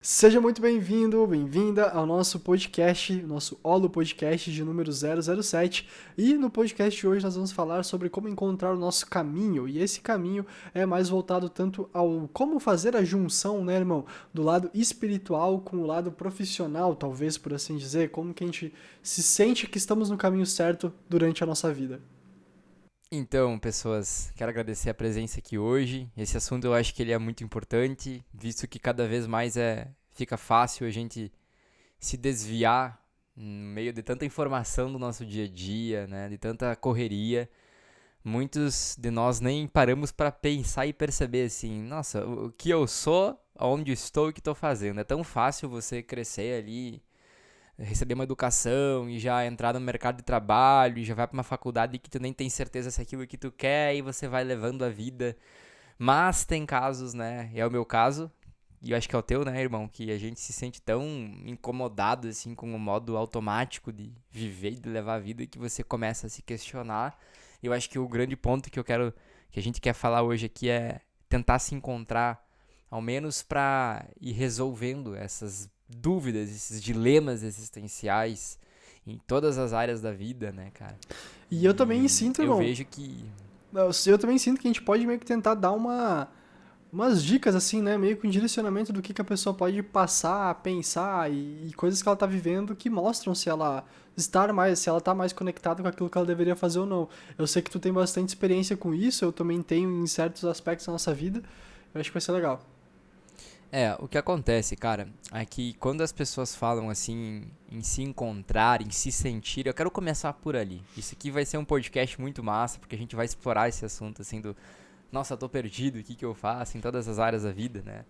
Seja muito bem-vindo, bem-vinda ao nosso podcast, nosso Olo Podcast de número 007. E no podcast de hoje nós vamos falar sobre como encontrar o nosso caminho. E esse caminho é mais voltado tanto ao como fazer a junção, né, irmão, do lado espiritual com o lado profissional, talvez por assim dizer, como que a gente se sente que estamos no caminho certo durante a nossa vida. Então, pessoas, quero agradecer a presença aqui hoje. Esse assunto eu acho que ele é muito importante, visto que cada vez mais fica fácil a gente se desviar no meio de tanta informação do nosso dia a dia, né, de tanta correria. Muitos de nós nem paramos para pensar e perceber assim, nossa, o que eu sou, aonde estou e o que estou fazendo. É tão fácil você crescer ali, receber uma educação e já entrar no mercado de trabalho e já vai para uma faculdade que tu nem tem certeza se é aquilo que tu quer e você vai levando a vida. Mas tem casos, né? É o meu caso, e eu acho que é o teu, né, irmão? Que a gente se sente tão incomodado, assim, com o modo automático de viver e de levar a vida que você começa a se questionar. E eu acho que o grande ponto que a gente quer falar hoje aqui é tentar se encontrar, ao menos para ir resolvendo essas dúvidas, esses dilemas existenciais em todas as áreas da vida, né, cara? E eu também E sinto, eu irmão, vejo que eu também sinto que a gente pode meio que tentar dar umas dicas assim, né, meio que um direcionamento do que a pessoa pode passar, pensar e coisas que ela tá vivendo que mostram se ela tá mais conectada com aquilo que ela deveria fazer ou não. Eu sei que tu tem bastante experiência com isso, eu também tenho em certos aspectos da nossa vida. Eu acho que vai ser legal. o que acontece, cara, é que quando as pessoas falam assim em se encontrar, em se sentir, eu quero começar por ali. Isso aqui vai ser um podcast muito massa, porque a gente vai explorar esse assunto assim do, nossa, eu tô perdido, o que que eu faço em todas as áreas da vida, né?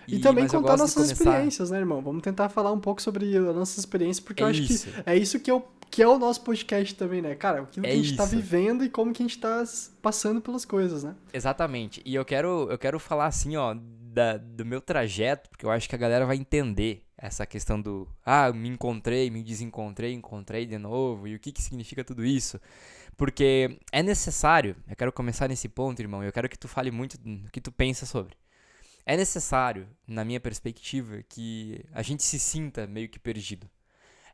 E também Mas eu contar gosto de nossas começar. experiências, né, irmão? Vamos tentar falar um pouco sobre as nossas experiências, porque É eu acho que isso, é isso que é o nosso podcast também, né? Cara, aquilo é que a gente tá isso. vivendo e como que a gente tá passando pelas coisas, né? Exatamente. E eu quero falar assim, ó, do meu trajeto, porque eu acho que a galera vai entender essa questão do, me encontrei, me desencontrei, encontrei de novo, e o que que significa tudo isso. Porque é necessário, eu quero começar nesse ponto, irmão, eu quero que tu fale muito do que tu pensa sobre. É necessário, na minha perspectiva, que a gente se sinta meio que perdido.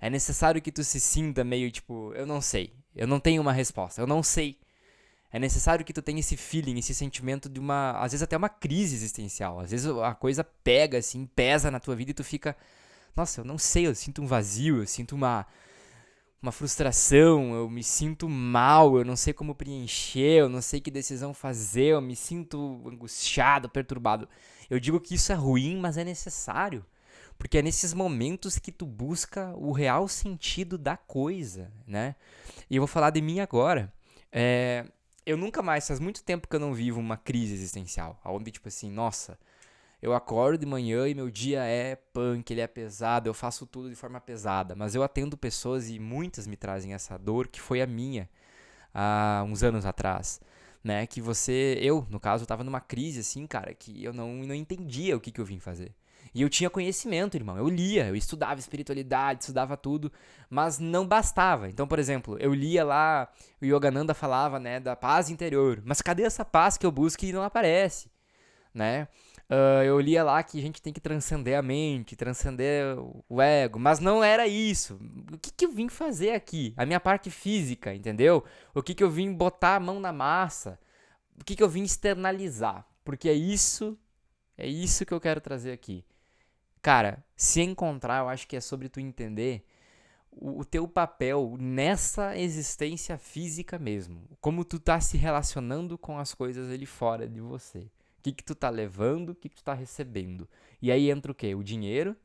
É necessário que tu se sinta meio tipo, eu não sei, eu não tenho uma resposta, eu não sei. É necessário que tu tenha esse feeling, esse sentimento de uma, às vezes até uma crise existencial. Às vezes a coisa pega assim, pesa na tua vida e tu fica, nossa, eu não sei, eu sinto um vazio, eu sinto uma frustração, eu me sinto mal, eu não sei como preencher, eu não sei que decisão fazer, eu me sinto angustiado, perturbado. Eu digo que isso é ruim, mas é necessário. Porque é nesses momentos que tu busca o real sentido da coisa, né? E eu vou falar de mim agora. É, eu nunca mais, faz muito tempo que eu não vivo uma crise existencial. Onde, tipo assim, nossa, eu acordo de manhã e meu dia é punk, ele é pesado, eu faço tudo de forma pesada. Mas eu atendo pessoas e muitas me trazem essa dor que foi a minha há uns anos atrás. Né, que eu, no caso, tava numa crise assim, cara, que eu não entendia o que eu vim fazer. E eu tinha conhecimento, irmão. Eu lia, eu estudava espiritualidade, estudava tudo, mas não bastava. Então, por exemplo, eu lia lá, o Yogananda falava, né, da paz interior. Mas cadê essa paz que eu busco e não aparece, né? Eu lia lá que a gente tem que transcender a mente, transcender o ego, mas não era isso. O que que eu vim fazer aqui? A minha parte física, entendeu? O que que eu vim botar a mão na massa? O que que eu vim externalizar? Porque é isso que eu quero trazer aqui. Cara, se encontrar, eu acho que é sobre tu entender o teu papel nessa existência física mesmo. Como tu tá se relacionando com as coisas ali fora de você. O que que tu tá levando, o que que tu tá recebendo. E aí entra o quê? O dinheiro,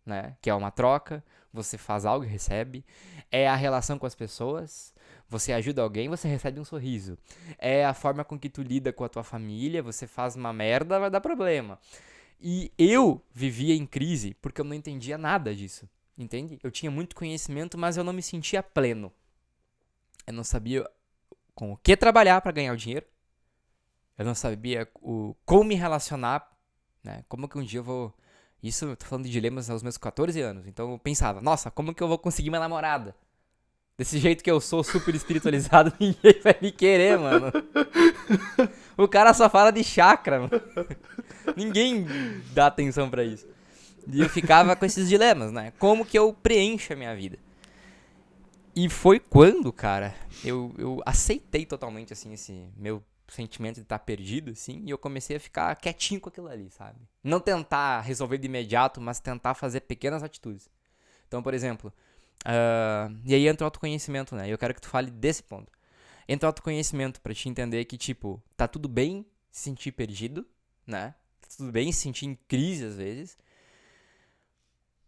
né? Que é uma troca, você faz algo e recebe. É a relação com as pessoas, você ajuda alguém, você recebe um sorriso. É a forma com que tu lida com a tua família, você faz uma merda, vai dar problema. E eu vivia em crise porque eu não entendia nada disso, entende? Eu tinha muito conhecimento, mas eu não me sentia pleno. Eu não sabia com o que trabalhar para ganhar o dinheiro. Eu não sabia como me relacionar, né? Como que um dia eu vou... Isso, eu tô falando de dilemas aos meus 14 anos. Então eu pensava, nossa, como que eu vou conseguir uma namorada? Desse jeito que eu sou super espiritualizado, ninguém vai me querer, mano. O cara só fala de chakra, mano. Ninguém dá atenção pra isso. E eu ficava com esses dilemas, né? Como que eu preencho a minha vida? E foi quando, cara, eu aceitei totalmente, assim, esse meu sentimento de estar perdido, assim, e eu comecei a ficar quietinho com aquilo ali, sabe? Não tentar resolver de imediato, mas tentar fazer pequenas atitudes. Então, por exemplo, e aí entra o autoconhecimento, né? E eu quero que tu fale desse ponto. Entra o autoconhecimento pra te entender que, tipo, tá tudo bem se sentir perdido, né? Tá tudo bem se sentir em crise às vezes,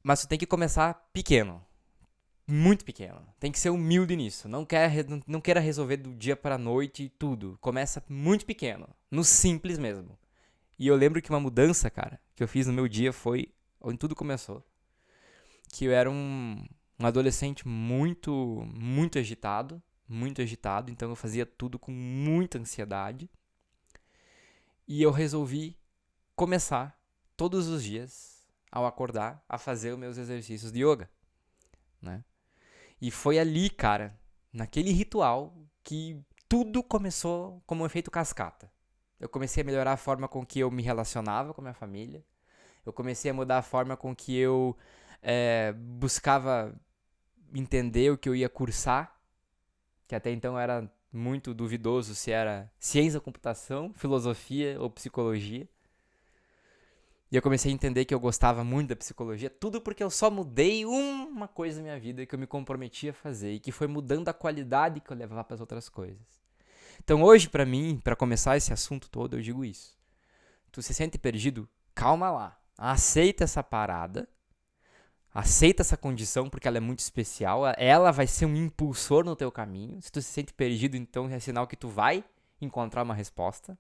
mas tu tem que começar pequeno. Muito pequeno. Tem que ser humilde nisso. Não queira resolver do dia pra noite tudo. Começa muito pequeno. No simples mesmo. E eu lembro que uma mudança, cara, que eu fiz no meu dia foi onde tudo começou. Que eu era um adolescente muito, muito agitado. Muito agitado. Então eu fazia tudo com muita ansiedade. E eu resolvi começar todos os dias, ao acordar, a fazer os meus exercícios de yoga, né? E foi ali, cara, naquele ritual, que tudo começou como um efeito cascata. Eu comecei a melhorar a forma com que eu me relacionava com a minha família. Eu comecei a mudar a forma com que eu buscava entender o que eu ia cursar, que até então era muito duvidoso se era ciência da computação, filosofia ou psicologia. E eu comecei a entender que eu gostava muito da psicologia, tudo porque eu só mudei uma coisa na minha vida que eu me comprometi a fazer e que foi mudando a qualidade que eu levava para as outras coisas. Então hoje, pra mim, pra começar esse assunto todo, eu digo isso. Tu se sente perdido? Calma lá. Aceita essa parada. Aceita essa condição porque ela é muito especial. Ela vai ser um impulsor no teu caminho. Se tu se sente perdido, então é sinal que tu vai encontrar uma resposta,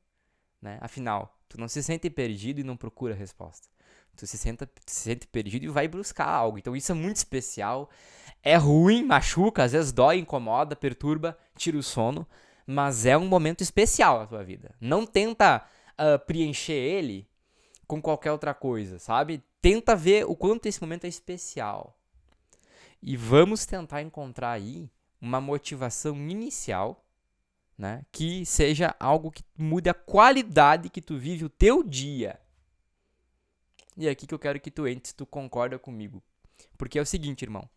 né? Afinal, tu não se sente perdido e não procura resposta. Tu se sente perdido e vai buscar algo. Então isso é muito especial. É ruim, machuca, às vezes dói, incomoda, perturba, tira o sono. Mas é um momento especial na tua vida. Não tenta preencher ele com qualquer outra coisa, sabe? Tenta ver o quanto esse momento é especial. E vamos tentar encontrar aí uma motivação inicial, né, que seja algo que mude a qualidade que tu vive o teu dia. E é aqui que eu quero que tu entre, se tu concorda comigo. Porque é o seguinte, irmão.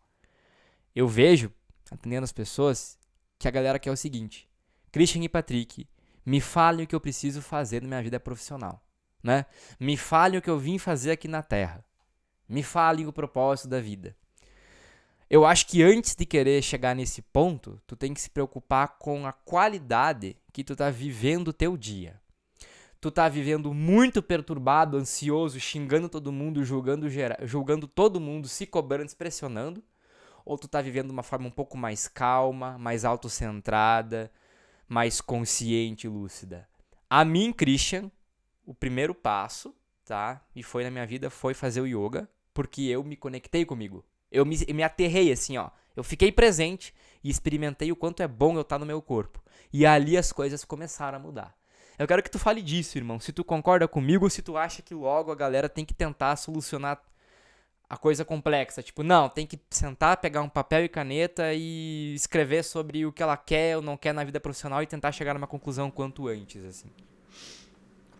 Eu vejo, atendendo as pessoas, que a galera quer o seguinte: Christian e Patrick, me falem o que eu preciso fazer na minha vida profissional, né? Me falem o que eu vim fazer aqui na Terra. Me falem o propósito da vida. Eu acho que antes de querer chegar nesse ponto, tu tem que se preocupar com a qualidade que tu tá vivendo o teu dia. Tu tá vivendo muito perturbado, ansioso, xingando todo mundo, julgando todo mundo, se cobrando, se pressionando? Ou tu tá vivendo de uma forma um pouco mais calma, mais autocentrada, mais consciente e lúcida? A mim, Christian, o primeiro passo, tá? E foi na minha vida, foi fazer o yoga, porque eu me conectei comigo. Eu me aterrei assim, ó. Eu fiquei presente e experimentei o quanto é bom eu estar no meu corpo. E ali as coisas começaram a mudar. Eu quero que tu fale disso, irmão. Se tu concorda comigo ou se tu acha que logo a galera tem que tentar solucionar a coisa complexa. Tipo, não, tem que sentar, pegar um papel e caneta e escrever sobre o que ela quer ou não quer na vida profissional e tentar chegar numa conclusão quanto antes, assim.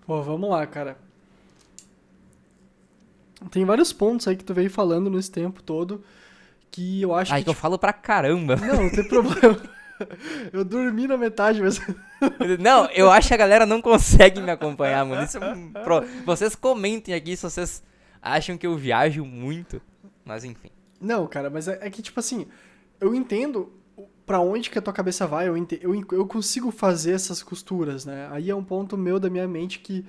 Pô, vamos lá, cara. Tem vários pontos aí que tu veio falando nesse tempo todo que eu acho Aí que eu falo pra caramba. Não tem problema. Eu dormi na metade, mas... Não, eu acho que a galera não consegue me acompanhar, mano. Isso é Vocês comentem aqui se vocês acham que eu viajo muito. Mas enfim. Não, cara, mas é que, tipo assim, eu entendo pra onde que a tua cabeça vai, eu consigo fazer essas costuras, né? Aí é um ponto meu da minha mente que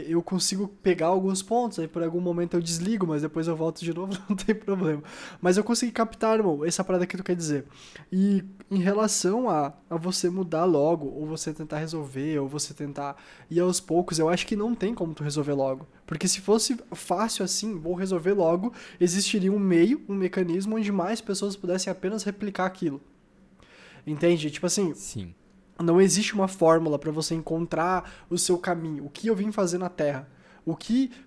eu consigo pegar alguns pontos, aí por algum momento eu desligo, mas depois eu volto de novo, não tem problema. Mas eu consegui captar, irmão, essa parada que tu quer dizer. E em relação a você mudar logo, ou você tentar resolver, ou você tentar ir aos poucos, eu acho que não tem como tu resolver logo. Porque se fosse fácil assim, vou resolver logo, existiria um meio, um mecanismo onde mais pessoas pudessem apenas replicar aquilo. Entende? Tipo assim... Sim. Não existe uma fórmula para você encontrar o seu caminho. O que eu vim fazer na Terra?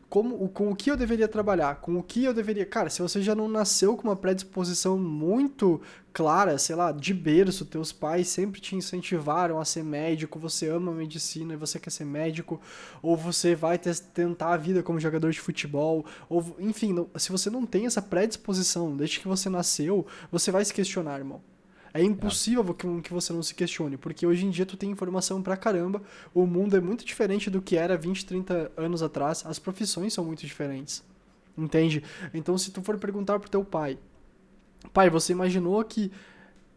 com o que eu deveria trabalhar, com o que eu deveria... Cara, se você já não nasceu com uma predisposição muito clara, sei lá, de berço, teus pais sempre te incentivaram a ser médico, você ama a medicina e você quer ser médico, ou você vai tentar a vida como jogador de futebol, ou enfim, se você não tem essa predisposição desde que você nasceu, você vai se questionar, irmão. É impossível que você não se questione, porque hoje em dia tu tem informação pra caramba, o mundo é muito diferente do que era 20, 30 anos atrás, as profissões são muito diferentes, entende? Então se tu for perguntar pro teu pai, você imaginou que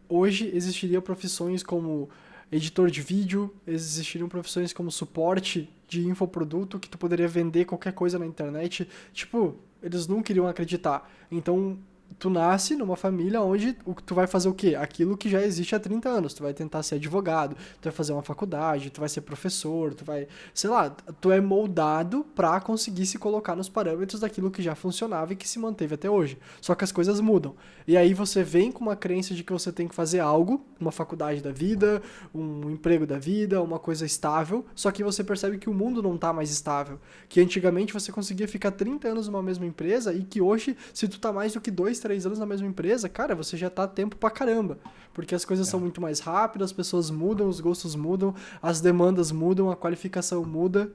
hoje existiriam profissões como editor de vídeo, existiriam profissões como suporte de infoproduto, que tu poderia vender qualquer coisa na internet? Tipo, eles nunca iriam acreditar. Então, tu nasce numa família onde tu vai fazer o quê? Aquilo que já existe há 30 anos. Tu vai tentar ser advogado, tu vai fazer uma faculdade, tu vai ser professor, tu vai... Sei lá, tu é moldado pra conseguir se colocar nos parâmetros daquilo que já funcionava e que se manteve até hoje. Só que as coisas mudam. E aí você vem com uma crença de que você tem que fazer algo, uma faculdade da vida, um emprego da vida, uma coisa estável, só que você percebe que o mundo não tá mais estável. Que antigamente você conseguia ficar 30 anos numa mesma empresa e que hoje, se tu tá mais do que 2, 3 anos na mesma empresa, cara, você já tá tempo pra caramba. Porque as coisas são muito mais rápidas, as pessoas mudam, os gostos mudam, as demandas mudam, a qualificação muda.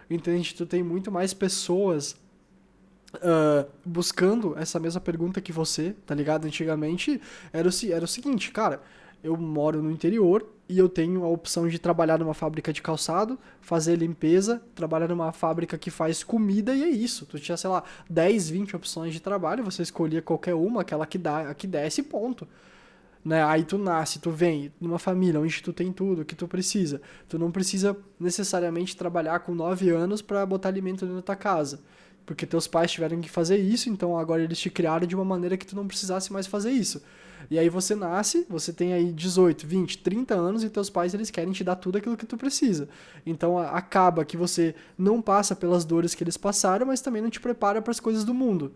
Entende? Tu tem muito mais pessoas buscando essa mesma pergunta que você, tá ligado? Antigamente era o seguinte, cara, eu moro no interior e eu tenho a opção de trabalhar numa fábrica de calçado, fazer limpeza, trabalhar numa fábrica que faz comida e é isso. Tu tinha, sei lá, 10, 20 opções de trabalho, você escolhia qualquer uma, aquela que desse, ponto. Né? Aí tu nasce, tu vem numa família onde tu tem tudo que tu precisa. Tu não precisa necessariamente trabalhar com 9 anos para botar alimento dentro da tua casa. Porque teus pais tiveram que fazer isso, então agora eles te criaram de uma maneira que tu não precisasse mais fazer isso. E aí você nasce, você tem aí 18, 20, 30 anos e teus pais eles querem te dar tudo aquilo que tu precisa. Então acaba que você não passa pelas dores que eles passaram, mas também não te prepara para as coisas do mundo.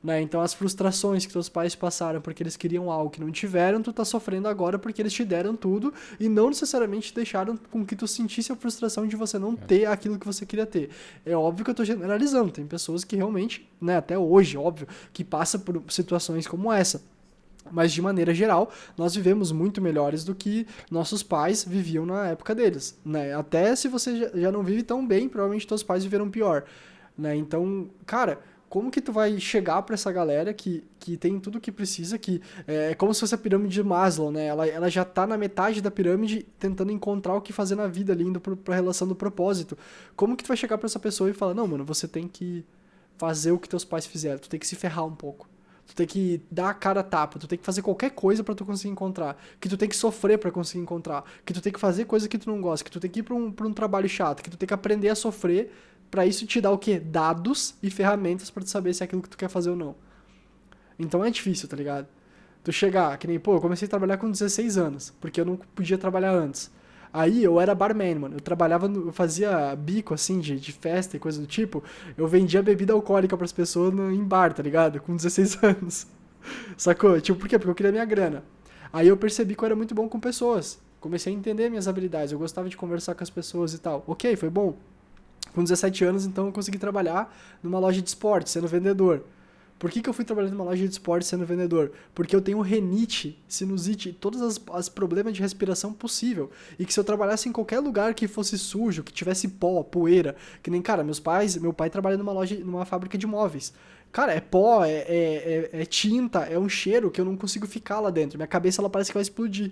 Né? Então as frustrações que teus pais passaram porque eles queriam algo que não tiveram, tu tá sofrendo agora porque eles te deram tudo e não necessariamente deixaram com que tu sentisse a frustração de você não ter aquilo que você queria ter. É óbvio que eu tô generalizando, tem pessoas que realmente, né, até hoje, óbvio, que passam por situações como essa. Mas de maneira geral, nós vivemos muito melhores do que nossos pais viviam na época deles. Né? Até se você já não vive tão bem, provavelmente teus pais viveram pior. Né? Então, cara, como que tu vai chegar pra essa galera que tem tudo o que precisa, que é como se fosse a pirâmide de Maslow, né? Ela já tá na metade da pirâmide tentando encontrar o que fazer na vida ali, indo pra relação do propósito. Como que tu vai chegar pra essa pessoa e falar, não, mano, você tem que fazer o que teus pais fizeram, tu tem que se ferrar um pouco. Tu tem que dar a cara a tapa, tu tem que fazer qualquer coisa pra tu conseguir encontrar, que tu tem que sofrer pra conseguir encontrar, que tu tem que fazer coisa que tu não gosta, que tu tem que ir pra um trabalho chato, que tu tem que aprender a sofrer. Pra isso te dar o quê? Dados e ferramentas pra tu saber se é aquilo que tu quer fazer ou não. Então é difícil, tá ligado? Tu chegar, que nem, eu comecei a trabalhar com 16 anos, porque eu não podia trabalhar antes. Aí eu era barman, mano. Eu fazia bico, assim, de festa e coisa do tipo. Eu vendia bebida alcoólica pras pessoas em bar, tá ligado? Com 16 anos. Sacou? Tipo, por quê? Porque eu queria minha grana. Aí eu percebi que eu era muito bom com pessoas. Comecei a entender minhas habilidades. Eu gostava de conversar com as pessoas e tal. Ok, foi bom. Com 17 anos, então, eu consegui trabalhar numa loja de esporte, sendo vendedor. Por que eu fui trabalhar numa loja de esporte sendo vendedor? Porque eu tenho rinite, sinusite, todos os problemas de respiração possível. E que se eu trabalhasse em qualquer lugar que fosse sujo, que tivesse pó, poeira, que nem, cara, meu pai trabalha numa fábrica de móveis. Cara, é pó, é tinta, é um cheiro que eu não consigo ficar lá dentro. Minha cabeça, ela parece que vai explodir.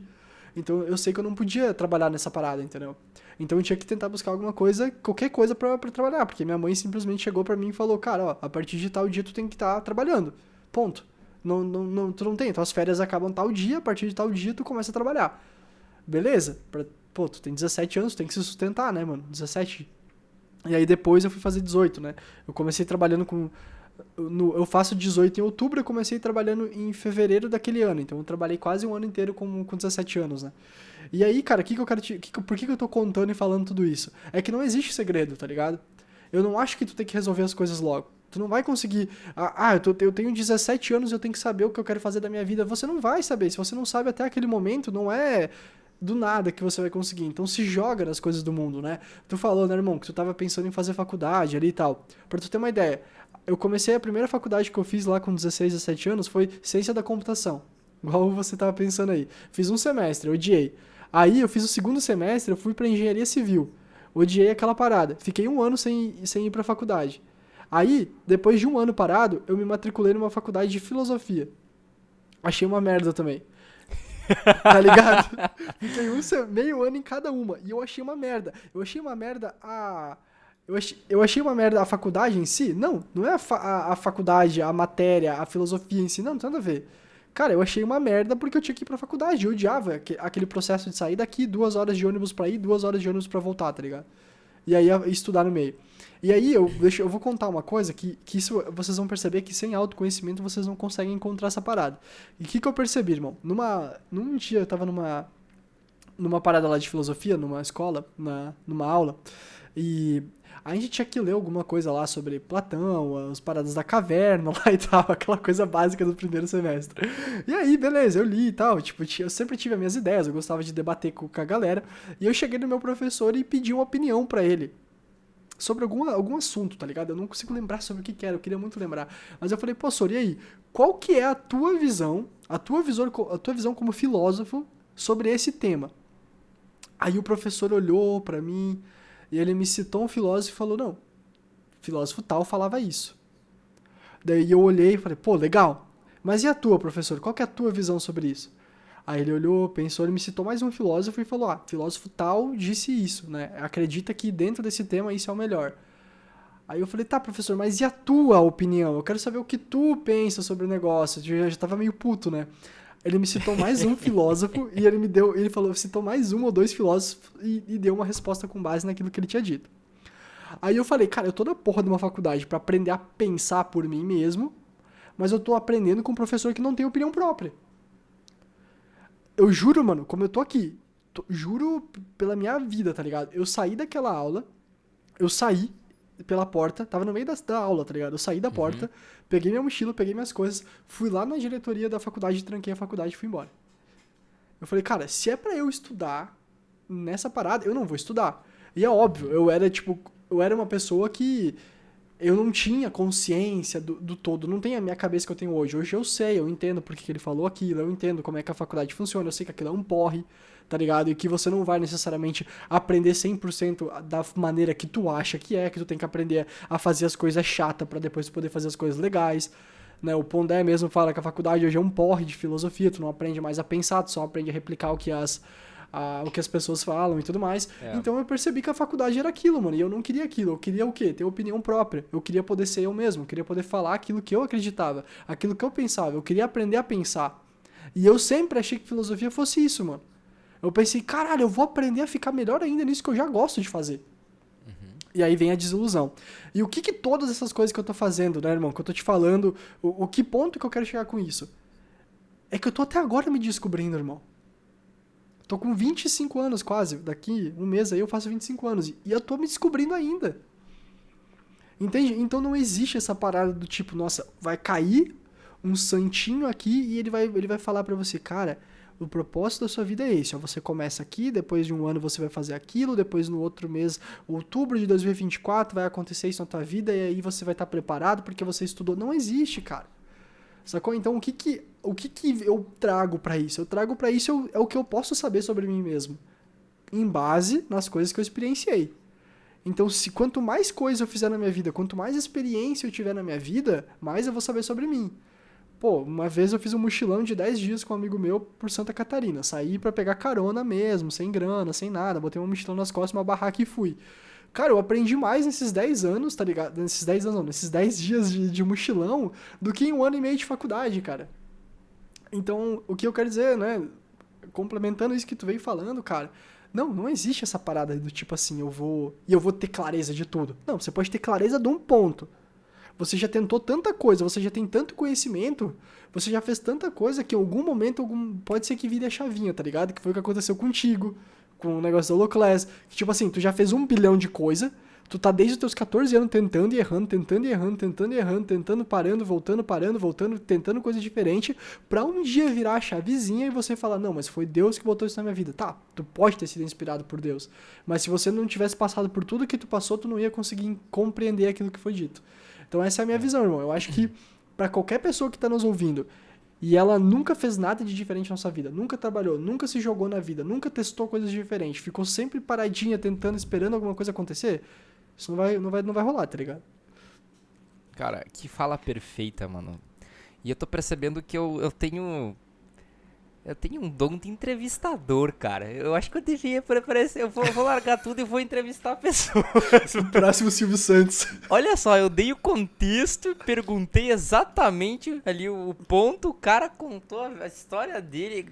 Então eu sei que eu não podia trabalhar nessa parada, entendeu? Então eu tinha que tentar buscar alguma coisa, qualquer coisa pra trabalhar, porque minha mãe simplesmente chegou pra mim e falou, cara, ó, a partir de tal dia tu tem que estar trabalhando, ponto. Tu não tem, tuas férias acabam tal dia, a partir de tal dia tu começa a trabalhar. Beleza? Tu tem 17 anos, tu tem que se sustentar, né, mano? 17. E aí depois eu fui fazer 18, né? Eu comecei trabalhando com... eu faço 18 em outubro, eu comecei trabalhando em fevereiro daquele ano, então eu trabalhei quase um ano inteiro com 17 anos, né? E aí, cara, por que eu tô contando e falando tudo isso? É que não existe segredo, tá ligado? Eu não acho que tu tem que resolver as coisas logo. Tu não vai conseguir, eu tenho 17 anos e eu tenho que saber o que eu quero fazer da minha vida. Você não vai saber, se você não sabe até aquele momento, não é do nada que você vai conseguir. Então se joga nas coisas do mundo, né? Tu falou, né, irmão, que tu tava pensando em fazer faculdade ali e tal. Pra tu ter uma ideia, eu comecei a primeira faculdade que eu fiz lá com 16, 17 anos foi ciência da computação. Igual você tava pensando aí. Fiz um semestre, odiei. Aí eu fiz o segundo semestre, eu fui pra engenharia civil. Odiei aquela parada. Fiquei um ano sem ir pra faculdade. Aí, depois de um ano parado, eu me matriculei numa faculdade de filosofia. Achei uma merda também. Tá ligado? Fiquei meio ano em cada uma. E eu achei uma merda. Eu achei uma merda a... Eu achei uma merda a faculdade em si? Não, não é a faculdade, a matéria, a filosofia em si. Não tem nada a ver. Cara, eu achei uma merda porque eu tinha que ir pra faculdade. Eu odiava aquele processo de sair daqui, 2 horas de ônibus pra ir, 2 horas de ônibus pra voltar, tá ligado? E aí estudar no meio. E aí eu vou contar uma coisa que isso vocês vão perceber que sem autoconhecimento vocês não conseguem encontrar essa parada. E o que eu percebi, irmão? Num dia eu tava numa parada lá de filosofia, numa escola, numa aula, e a gente tinha que ler alguma coisa lá sobre Platão, as paradas da caverna lá e tal, aquela coisa básica do primeiro semestre. E aí, beleza, eu li e tal, tipo, eu sempre tive as minhas ideias, eu gostava de debater com a galera, e eu cheguei no meu professor e pedi uma opinião pra ele sobre algum assunto, tá ligado? Eu não consigo lembrar sobre o que era, eu queria muito lembrar. Mas eu falei, pô, Sor, e aí? Qual que é a tua visão como filósofo sobre esse tema? Aí o professor olhou pra mim e ele me citou um filósofo e falou, não, filósofo tal falava isso. Daí eu olhei e falei, pô, legal. Mas e a tua, professor? Qual que é a tua visão sobre isso? Aí ele olhou, pensou, ele me citou mais um filósofo e falou, filósofo tal disse isso, né? Acredita que dentro desse tema isso é o melhor. Aí eu falei, tá, professor, mas e a tua opinião? Eu quero saber o que tu pensa sobre o negócio. Eu já tava meio puto, né? Ele me citou mais um filósofo e ele falou, citou mais um ou dois filósofos e deu uma resposta com base naquilo que ele tinha dito. Aí eu falei, cara, eu tô na porra de uma faculdade pra aprender a pensar por mim mesmo, mas eu tô aprendendo com um professor que não tem opinião própria. Eu juro, mano, como eu tô aqui, juro pela minha vida, tá ligado? Eu saí daquela aula, eu saí pela porta, tava no meio da aula, tá ligado? Eu saí da porta, peguei minha mochila, peguei minhas coisas, fui lá na diretoria da faculdade, tranquei a faculdade e fui embora. Eu falei, cara, se é pra eu estudar nessa parada, eu não vou estudar. E é óbvio, eu era uma pessoa que eu não tinha consciência do todo, não tem a minha cabeça que eu tenho hoje. Hoje eu sei, eu entendo por que ele falou aquilo, eu entendo como é que a faculdade funciona, eu sei que aquilo é um porre, tá ligado? E que você não vai necessariamente aprender 100% da maneira que tu acha que tu tem que aprender a fazer as coisas chatas pra depois poder fazer as coisas legais. Né? O Pondé mesmo fala que a faculdade hoje é um porre de filosofia, tu não aprende mais a pensar, tu só aprende a replicar o que as pessoas falam e tudo mais. É. Então eu percebi que a faculdade era aquilo, mano, e eu não queria aquilo. Eu queria o quê? Ter opinião própria. Eu queria poder ser eu mesmo, eu queria poder falar aquilo que eu acreditava, aquilo que eu pensava. Eu queria aprender a pensar. E eu sempre achei que filosofia fosse isso, mano. Eu pensei, caralho, eu vou aprender a ficar melhor ainda nisso que eu já gosto de fazer. E aí vem a desilusão. E o que todas essas coisas que eu tô fazendo, né, irmão? Que eu tô te falando, o que ponto que eu quero chegar com isso? É que eu tô até agora me descobrindo, irmão. Tô com 25 anos quase. Daqui um mês aí eu faço 25 anos. E eu tô me descobrindo ainda. Entende? Então não existe essa parada do tipo, nossa, vai cair um santinho aqui e ele vai falar pra você, cara, o propósito da sua vida é esse. Ó, você começa aqui, depois de um ano você vai fazer aquilo, depois no outro mês, outubro de 2024, vai acontecer isso na tua vida e aí você vai estar preparado porque você estudou. Não existe, cara. Sacou? Então, o que eu trago pra isso? Eu trago pra isso é o que eu posso saber sobre mim mesmo, em base nas coisas que eu experienciei. Então, quanto mais coisa eu fizer na minha vida, quanto mais experiência eu tiver na minha vida, mais eu vou saber sobre mim. Pô, uma vez eu fiz um mochilão de 10 dias com um amigo meu por Santa Catarina. Saí pra pegar carona mesmo, sem grana, sem nada. Botei um mochilão nas costas, uma barraca e fui. Cara, eu aprendi mais nesses 10 anos, tá ligado? Nesses 10 anos não, nesses 10 dias de mochilão do que em 1 ano e meio de faculdade, cara. Então, o que eu quero dizer, né? Complementando isso que tu veio falando, cara. Não existe essa parada do tipo assim, eu vou ter clareza de tudo. Não, você pode ter clareza de um ponto. Você já tentou tanta coisa, você já tem tanto conhecimento, você já fez tanta coisa que em algum momento pode ser que vire a chavinha, tá ligado? Que foi o que aconteceu contigo, com o negócio da Holoclass. Que tipo assim, tu já fez 1 bilhão de coisa, Tu tá desde os teus 14 anos tentando e errando, parando, voltando, tentando coisa diferente, pra um dia virar a chavezinha e você falar, não, mas foi Deus que botou isso na minha vida. Tá, tu pode ter sido inspirado por Deus, mas se você não tivesse passado por tudo que tu passou, tu não ia conseguir compreender aquilo que foi dito. Então essa é a minha visão, irmão. Eu acho que pra qualquer pessoa que tá nos ouvindo, e ela nunca fez nada de diferente na sua vida, nunca trabalhou, nunca se jogou na vida, nunca testou coisas diferentes, ficou sempre paradinha, tentando, esperando alguma coisa acontecer, isso não vai rolar, tá ligado? Cara, que fala perfeita, mano. E eu tô percebendo que eu tenho um dom de entrevistador, cara. Eu acho que eu devia aparecer. Eu vou largar tudo e vou entrevistar a pessoa. O próximo Silvio Santos. Olha só, eu dei o contexto, perguntei exatamente ali o ponto, o cara contou a história dele.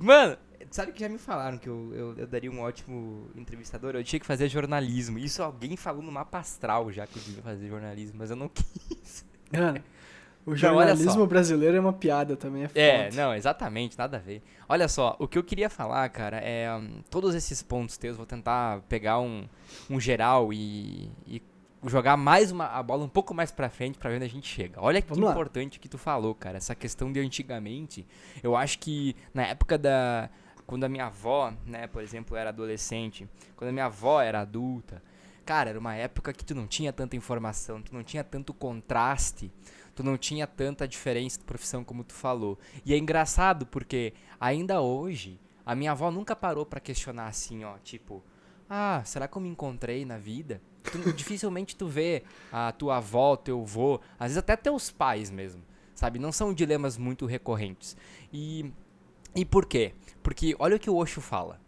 Mano, sabe que já me falaram que eu daria um ótimo entrevistador? Eu tinha que fazer jornalismo. Isso alguém falou no mapa astral já que eu devia fazer jornalismo, mas eu não quis. Mano, o jornalismo brasileiro é uma piada também, é foda. É, não, exatamente, nada a ver. Olha só, o que eu queria falar, cara, é todos esses pontos teus, vou tentar pegar um geral e jogar mais a bola um pouco mais pra frente pra ver onde a gente chega. Olha que importante que tu falou, cara, essa questão de antigamente. Eu acho que na época quando a minha avó, né, por exemplo, era adolescente, quando a minha avó era adulta, cara, era uma época que tu não tinha tanta informação, tu não tinha tanto contraste, tu não tinha tanta diferença de profissão como tu falou. E é engraçado porque ainda hoje a minha avó nunca parou pra questionar assim, ó, tipo, será que eu me encontrei na vida? Dificilmente tu vê a tua avó, teu avô, às vezes até teus pais mesmo, sabe? Não são dilemas muito recorrentes. E por quê? Porque olha o que o Osho fala.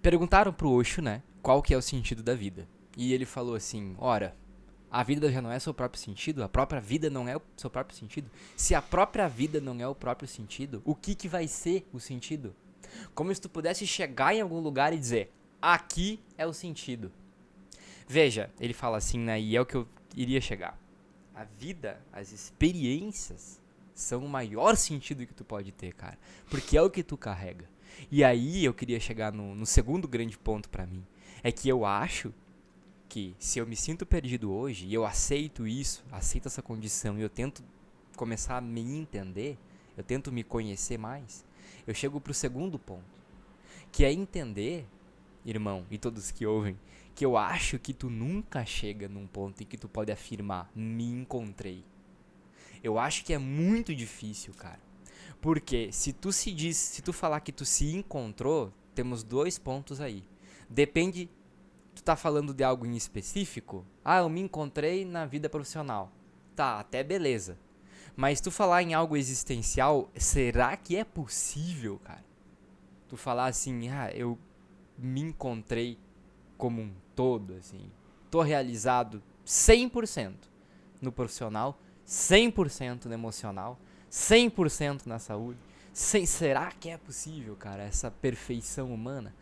Perguntaram pro Osho, né, qual que é o sentido da vida. E ele falou assim, ora, a vida já não é seu próprio sentido? A própria vida não é o seu próprio sentido? Se a própria vida não é o próprio sentido, o que vai ser o sentido? Como se tu pudesse chegar em algum lugar e dizer, aqui é o sentido. Veja, ele fala assim, né, e é o que eu iria chegar. A vida, as experiências, são o maior sentido que tu pode ter, cara. Porque é o que tu carrega. E aí eu queria chegar no segundo grande ponto pra mim. É que eu acho que se eu me sinto perdido hoje e eu aceito isso, aceito essa condição e eu tento começar a me entender, eu tento me conhecer mais, eu chego pro segundo ponto, que é entender, irmão, e todos que ouvem, que eu acho que tu nunca chega num ponto em que tu pode afirmar, me encontrei. Eu acho que é muito difícil, cara. Porque se tu falar que tu se encontrou, temos 2 pontos aí. Depende, tu tá falando de algo em específico? Eu me encontrei na vida profissional. Tá, até beleza. Mas tu falar em algo existencial, será que é possível, cara? Tu falar assim, eu me encontrei como um todo, assim. Tô realizado 100% no profissional, 100% no emocional, 100% na saúde. Será que é possível, cara, essa perfeição humana?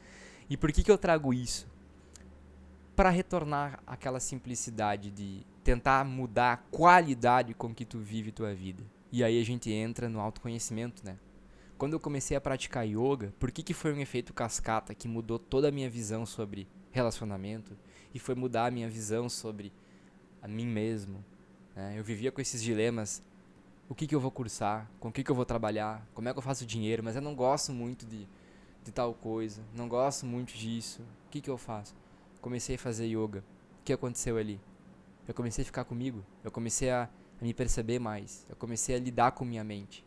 E por que eu trago isso? Para retornar àquela simplicidade de tentar mudar a qualidade com que tu vive tua vida. E aí a gente entra no autoconhecimento, né? Quando eu comecei a praticar yoga, por que foi um efeito cascata que mudou toda a minha visão sobre relacionamento e foi mudar a minha visão sobre a mim mesmo, né? Eu vivia com esses dilemas, o que eu vou cursar, com o que eu vou trabalhar, como é que eu faço dinheiro, mas eu não gosto muito de tal coisa, não gosto muito disso, o que eu faço? Comecei a fazer yoga, o que aconteceu ali? Eu comecei a ficar comigo, eu comecei a me perceber mais, eu comecei a lidar com minha mente.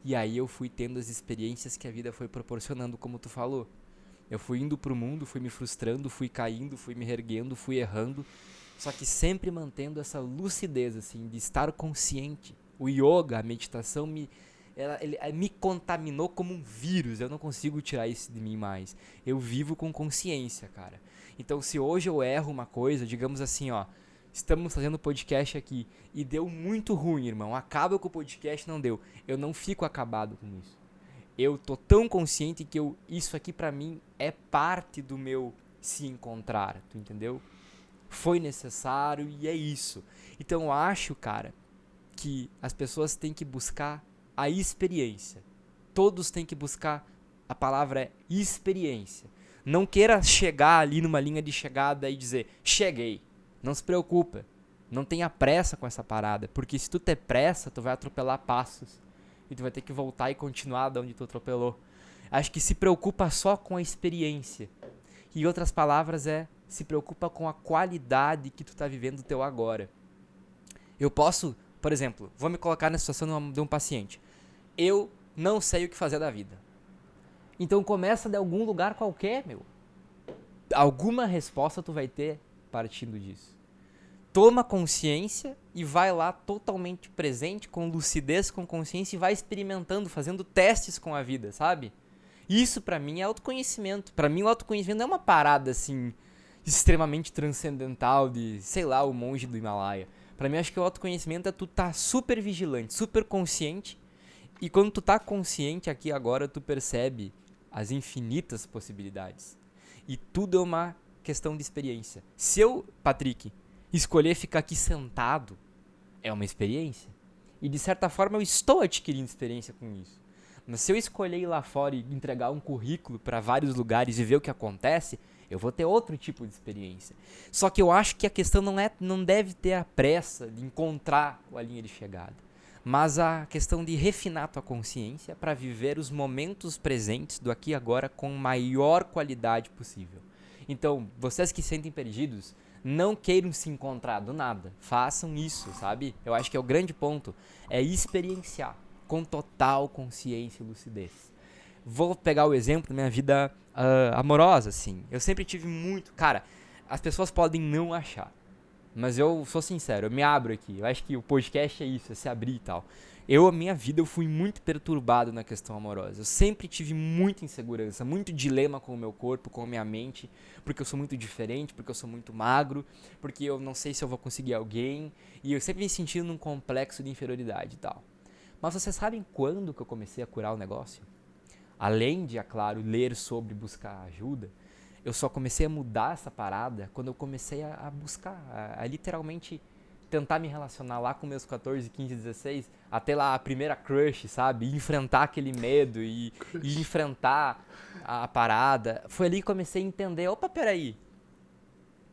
E aí eu fui tendo as experiências que a vida foi proporcionando, como tu falou. Eu fui indo pro mundo, fui me frustrando, fui caindo, fui me erguendo, fui errando. Só que sempre mantendo essa lucidez, assim, de estar consciente. O yoga, a meditação, ele me contaminou como um vírus. Eu não consigo tirar isso de mim mais. Eu vivo com consciência, cara. Então, se hoje eu erro uma coisa, digamos assim, ó, estamos fazendo podcast aqui e deu muito ruim, irmão. Acaba com o podcast, não deu. Eu não fico acabado com isso. Eu tô tão consciente que isso aqui pra mim é parte do meu se encontrar, tu entendeu? Foi necessário e é isso. Então eu acho, cara, que as pessoas têm que buscar a experiência. Todos têm que buscar, a palavra é experiência. Não queira chegar ali numa linha de chegada e dizer, cheguei. Não se preocupa. Não tenha pressa com essa parada, porque se tu ter pressa, tu vai atropelar passos. E tu vai ter que voltar e continuar de onde tu atropelou. Acho que se preocupa só com a experiência. E em outras palavras se preocupa com a qualidade que tu tá vivendo do teu agora. Eu posso, por exemplo, vou me colocar na situação de um paciente. Eu não sei o que fazer da vida. Então começa de algum lugar qualquer, meu. Alguma resposta tu vai ter partindo disso. Toma consciência e vai lá totalmente presente, com lucidez, com consciência e vai experimentando, fazendo testes com a vida, sabe? Isso pra mim é autoconhecimento. Pra mim o autoconhecimento não é uma parada assim extremamente transcendental de, sei lá, o monge do Himalaia. Pra mim acho que o autoconhecimento é tu tá super vigilante, super consciente. E quando tu tá consciente aqui agora, tu percebe as infinitas possibilidades. E tudo é uma questão de experiência. Se eu, Patrick, escolher ficar aqui sentado, é uma experiência. E de certa forma eu estou adquirindo experiência com isso. Mas se eu escolher ir lá fora e entregar um currículo para vários lugares e ver o que acontece, eu vou ter outro tipo de experiência. Só que eu acho que a questão não deve ter a pressa de encontrar a linha de chegada, mas a questão de refinar tua consciência para viver os momentos presentes do aqui e agora com maior qualidade possível. Então, vocês que se sentem perdidos, não queiram se encontrar do nada. Façam isso, sabe? Eu acho que é o grande ponto. É experienciar com total consciência e lucidez. Vou pegar o exemplo da minha vida amorosa, assim. Eu sempre tive muito... Cara, as pessoas podem não achar, mas eu sou sincero, eu me abro aqui. Eu acho que o podcast é isso, é se abrir e tal. A minha vida, eu fui muito perturbado na questão amorosa. Eu sempre tive muita insegurança, muito dilema com o meu corpo, com a minha mente, porque eu sou muito diferente, porque eu sou muito magro, porque eu não sei se eu vou conseguir alguém, e eu sempre me sentindo num complexo de inferioridade e tal. Mas vocês sabem quando que eu comecei a curar o negócio? Além de, é claro, ler sobre buscar ajuda, eu só comecei a mudar essa parada quando eu comecei a buscar, a literalmente tentar me relacionar lá com meus 14, 15, 16, até lá a primeira crush, sabe? E enfrentar aquele medo e enfrentar a parada. Foi ali que comecei a entender, opa, peraí.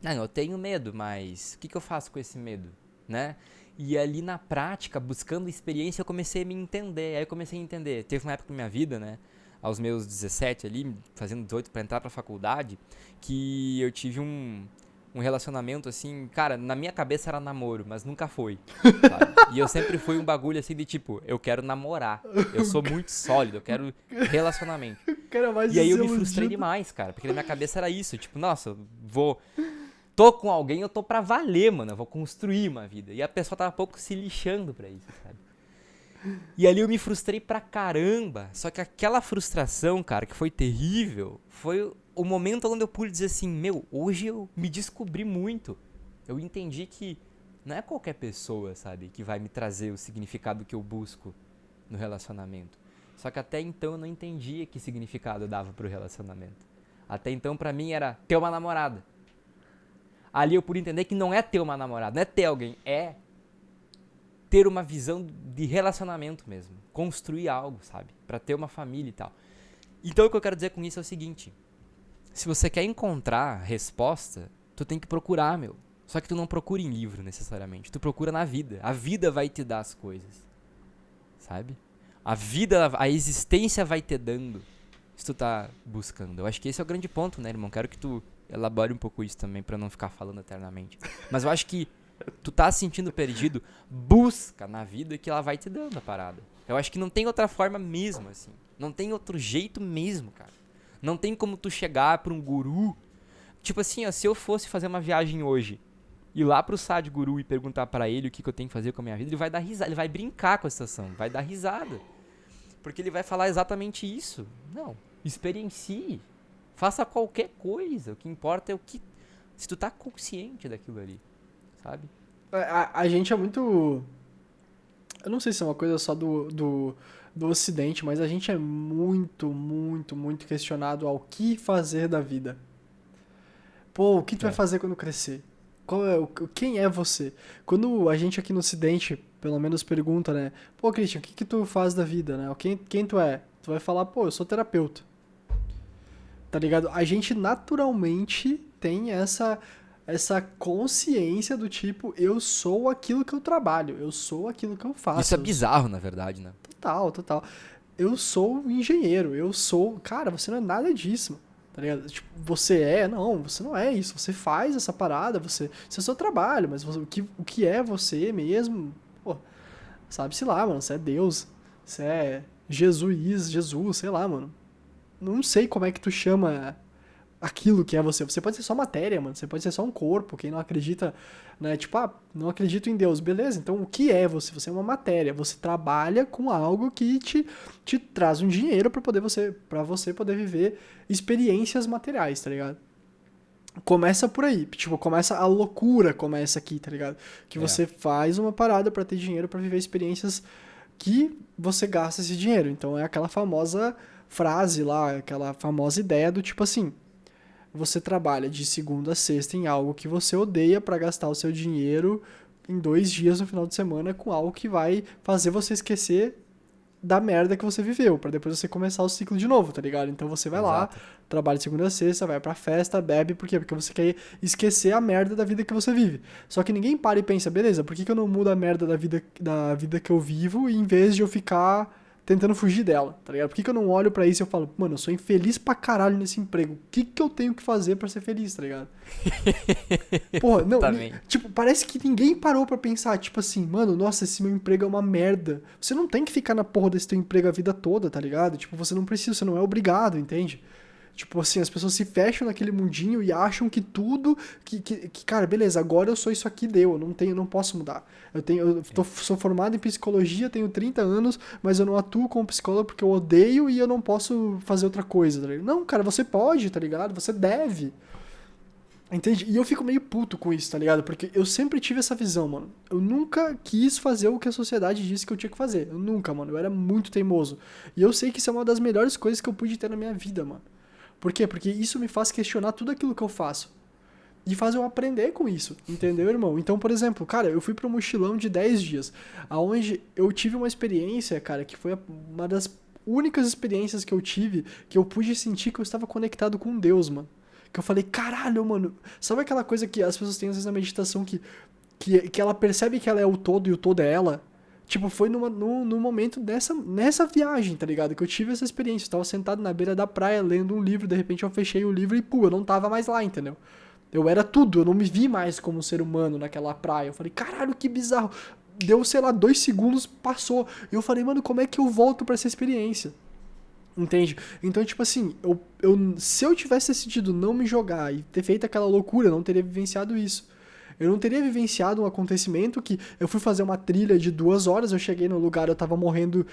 Não, eu tenho medo, mas o que eu faço com esse medo, né? E ali na prática, buscando experiência, eu comecei a me entender. Aí eu comecei a entender. Teve uma época na minha vida, né? Aos meus 17 ali, fazendo 18 pra entrar pra faculdade, que eu tive um relacionamento assim, cara, na minha cabeça era namoro, mas nunca foi, sabe? E eu sempre fui um bagulho assim de tipo, eu quero namorar, eu sou muito sólido, eu quero relacionamento. E aí eu me frustrei demais, cara, porque na minha cabeça era isso, tipo, nossa, eu tô com alguém, eu tô pra valer, mano, eu vou construir uma vida. E a pessoa tava um pouco se lixando pra isso, sabe? E ali eu me frustrei pra caramba. Só que aquela frustração, cara, que foi terrível, foi o momento onde eu pude dizer assim, meu, hoje eu me descobri muito. Eu entendi que não é qualquer pessoa, sabe, que vai me trazer o significado que eu busco no relacionamento. Só que até então eu não entendia que significado eu dava pro relacionamento. Até então pra mim era ter uma namorada. Ali eu pude entender que não é ter uma namorada, não é ter alguém, é ter uma visão de relacionamento mesmo. Construir algo, sabe? Pra ter uma família e tal. Então o que eu quero dizer com isso é o seguinte. Se você quer encontrar resposta, tu tem que procurar, meu. Só que tu não procura em livro, necessariamente. Tu procura na vida. A vida vai te dar as coisas. Sabe? A vida, a existência vai te dando. Se tu tá buscando. Eu acho que esse é o grande ponto, né, irmão? Quero que tu elabore um pouco isso também, pra não ficar falando eternamente. Mas eu acho que tu tá se sentindo perdido, busca na vida que ela vai te dando a parada. Eu acho que não tem outra forma mesmo, assim. Não tem outro jeito mesmo, cara. Não tem como tu chegar pra um guru. Tipo assim, ó, se eu fosse fazer uma viagem hoje, ir lá pro Sadhguru e perguntar pra ele o que eu tenho que fazer com a minha vida, ele vai dar risada, ele vai brincar com a situação, vai dar risada. Porque ele vai falar exatamente isso. Não, experiencie. Faça qualquer coisa. O que importa é o que... Se tu tá consciente daquilo ali. Sabe? A gente é muito... Eu não sei se é uma coisa só do Ocidente, mas a gente é muito, muito, muito questionado ao que fazer da vida. Pô, o que tu vai fazer quando crescer? Quem é você? Quando a gente aqui no Ocidente, pelo menos pergunta, né? Pô, Christian, o que tu faz da vida, né? Quem tu é? Tu vai falar, pô, eu sou terapeuta. Tá ligado? A gente naturalmente tem essa... essa consciência do tipo, eu sou aquilo que eu trabalho, eu sou aquilo que eu faço. Isso é bizarro, na verdade, né? Total. Eu sou um engenheiro, eu sou... Cara, você não é nada disso, mano, tá ligado? Tipo, você é... Não, você não é isso. Você faz essa parada, você... Isso é o seu trabalho, mas o que é você mesmo? Pô, sabe-se lá, mano. Você é Deus. Você é Jesus, sei lá, mano. Não sei como é que tu chama aquilo que é você. Você pode ser só matéria, mano. Você pode ser só um corpo. Quem não acredita, né? Tipo, não acredito em Deus. Beleza, então o que é você? Você é uma matéria. Você trabalha com algo que te traz um dinheiro pra você poder viver experiências materiais, tá ligado? Começa por aí. Tipo, começa a loucura, começa aqui, tá ligado? Que você faz uma parada pra ter dinheiro pra viver experiências que você gasta esse dinheiro. Então é aquela famosa frase lá, aquela famosa ideia do tipo assim: você trabalha de segunda a sexta em algo que você odeia pra gastar o seu dinheiro em 2 dias no final de semana com algo que vai fazer você esquecer da merda que você viveu, pra depois você começar o ciclo de novo, tá ligado? Então você vai lá, Exato. trabalha de segunda a sexta, vai pra festa, bebe, por quê? Porque você quer esquecer a merda da vida que você vive. Só que ninguém para e pensa, beleza, por que eu não mudo a merda da vida que eu vivo em vez de eu ficar tentando fugir dela, tá ligado? Por que eu não olho pra isso e eu falo, mano, eu sou infeliz pra caralho nesse emprego, o que eu tenho que fazer pra ser feliz, tá ligado? Porra, não, tipo, parece que ninguém parou pra pensar, tipo assim, mano, nossa, esse meu emprego é uma merda. Você não tem que ficar na porra desse teu emprego a vida toda, tá ligado? Tipo, você não precisa, você não é obrigado, entende? Tipo assim, as pessoas se fecham naquele mundinho e acham que tudo, cara, beleza, agora eu sou isso aqui, deu, eu não posso mudar. Sou formado em psicologia, tenho 30 anos, mas eu não atuo como psicólogo porque eu odeio e eu não posso fazer outra coisa, tá ligado? Não, cara, você pode, tá ligado? Você deve. Entende? E eu fico meio puto com isso, tá ligado? Porque eu sempre tive essa visão, mano. Eu nunca quis fazer o que a sociedade disse que eu tinha que fazer. Eu nunca, mano. Eu era muito teimoso. E eu sei que isso é uma das melhores coisas que eu pude ter na minha vida, mano. Por quê? Porque isso me faz questionar tudo aquilo que eu faço. E faz eu aprender com isso, entendeu, irmão? Então, por exemplo, cara, eu fui pra um mochilão de 10 dias, aonde eu tive uma experiência, cara, que foi uma das únicas experiências que eu tive que eu pude sentir que eu estava conectado com Deus, mano. Que eu falei, caralho, mano. Sabe aquela coisa que as pessoas têm às vezes na meditação que ela percebe que ela é o todo e o todo é ela? Tipo, foi num momento nessa viagem, tá ligado? Que eu tive essa experiência. Eu tava sentado na beira da praia lendo um livro, de repente eu fechei o livro e, pô, eu não tava mais lá, entendeu? Eu era tudo, eu não me vi mais como um ser humano naquela praia. Eu falei, caralho, que bizarro. Deu, sei lá, 2 segundos, passou. E eu falei, mano, como é que eu volto pra essa experiência? Entende? Então, tipo assim, se eu tivesse decidido não me jogar e ter feito aquela loucura, eu não teria vivenciado isso. Eu não teria vivenciado um acontecimento que eu fui fazer uma trilha de 2 horas, eu cheguei no lugar, eu tava morrendo,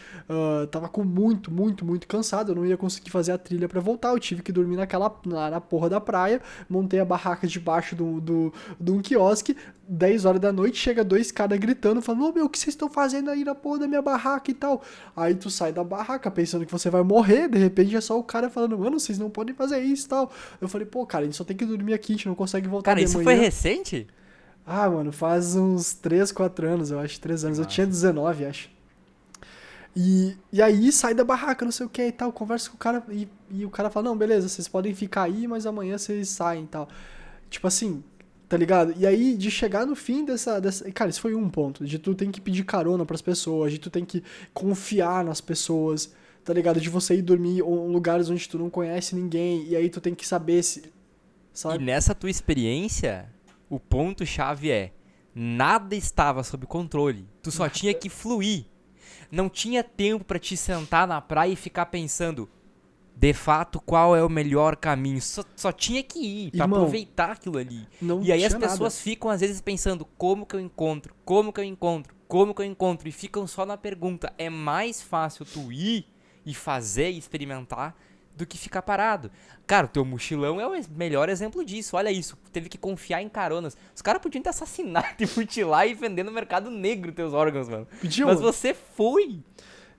tava com muito cansado, eu não ia conseguir fazer a trilha pra voltar, eu tive que dormir na porra da praia, montei a barraca debaixo de um quiosque, 10 horas da noite, chega 2 caras gritando, falando, ô meu, o que vocês estão fazendo aí na porra da minha barraca e tal? Aí tu sai da barraca pensando que você vai morrer, de repente é só o cara falando, mano, vocês não podem fazer isso e tal. Eu falei, pô, cara, a gente só tem que dormir aqui, a gente não consegue voltar Cara, de isso manhã. foi recente? Ah, mano, faz uns 3, 4 anos, eu acho, 3 anos. Eu tinha 19, acho. E aí sai da barraca, não sei o que e tal, conversa com o cara e o cara fala, não, beleza, vocês podem ficar aí, mas amanhã vocês saem e tal. Tipo assim, tá ligado? E aí, de chegar no fim dessa... Cara, isso foi um ponto, de tu tem que pedir carona pras pessoas, de tu tem que confiar nas pessoas, tá ligado? De você ir dormir em lugares onde tu não conhece ninguém, e aí tu tem que saber se... Sabe? E nessa tua experiência, o ponto-chave é: nada estava sob controle. Tu só tinha que fluir. Não tinha tempo pra te sentar na praia e ficar pensando, de fato, qual é o melhor caminho. Só tinha que ir pra Irmão, aproveitar aquilo ali. não E aí as tinha pessoas nada. ficam às vezes pensando, como que eu encontro? Como que eu encontro? Como que eu encontro? E ficam só na pergunta. É mais fácil tu ir e fazer e experimentar do que ficar parado. Cara, o teu mochilão é o melhor exemplo disso. Olha isso, teve que confiar em caronas. Os caras podiam te assassinar, te mutilar e vender no mercado negro teus órgãos, mano. Pediu? Mas você foi.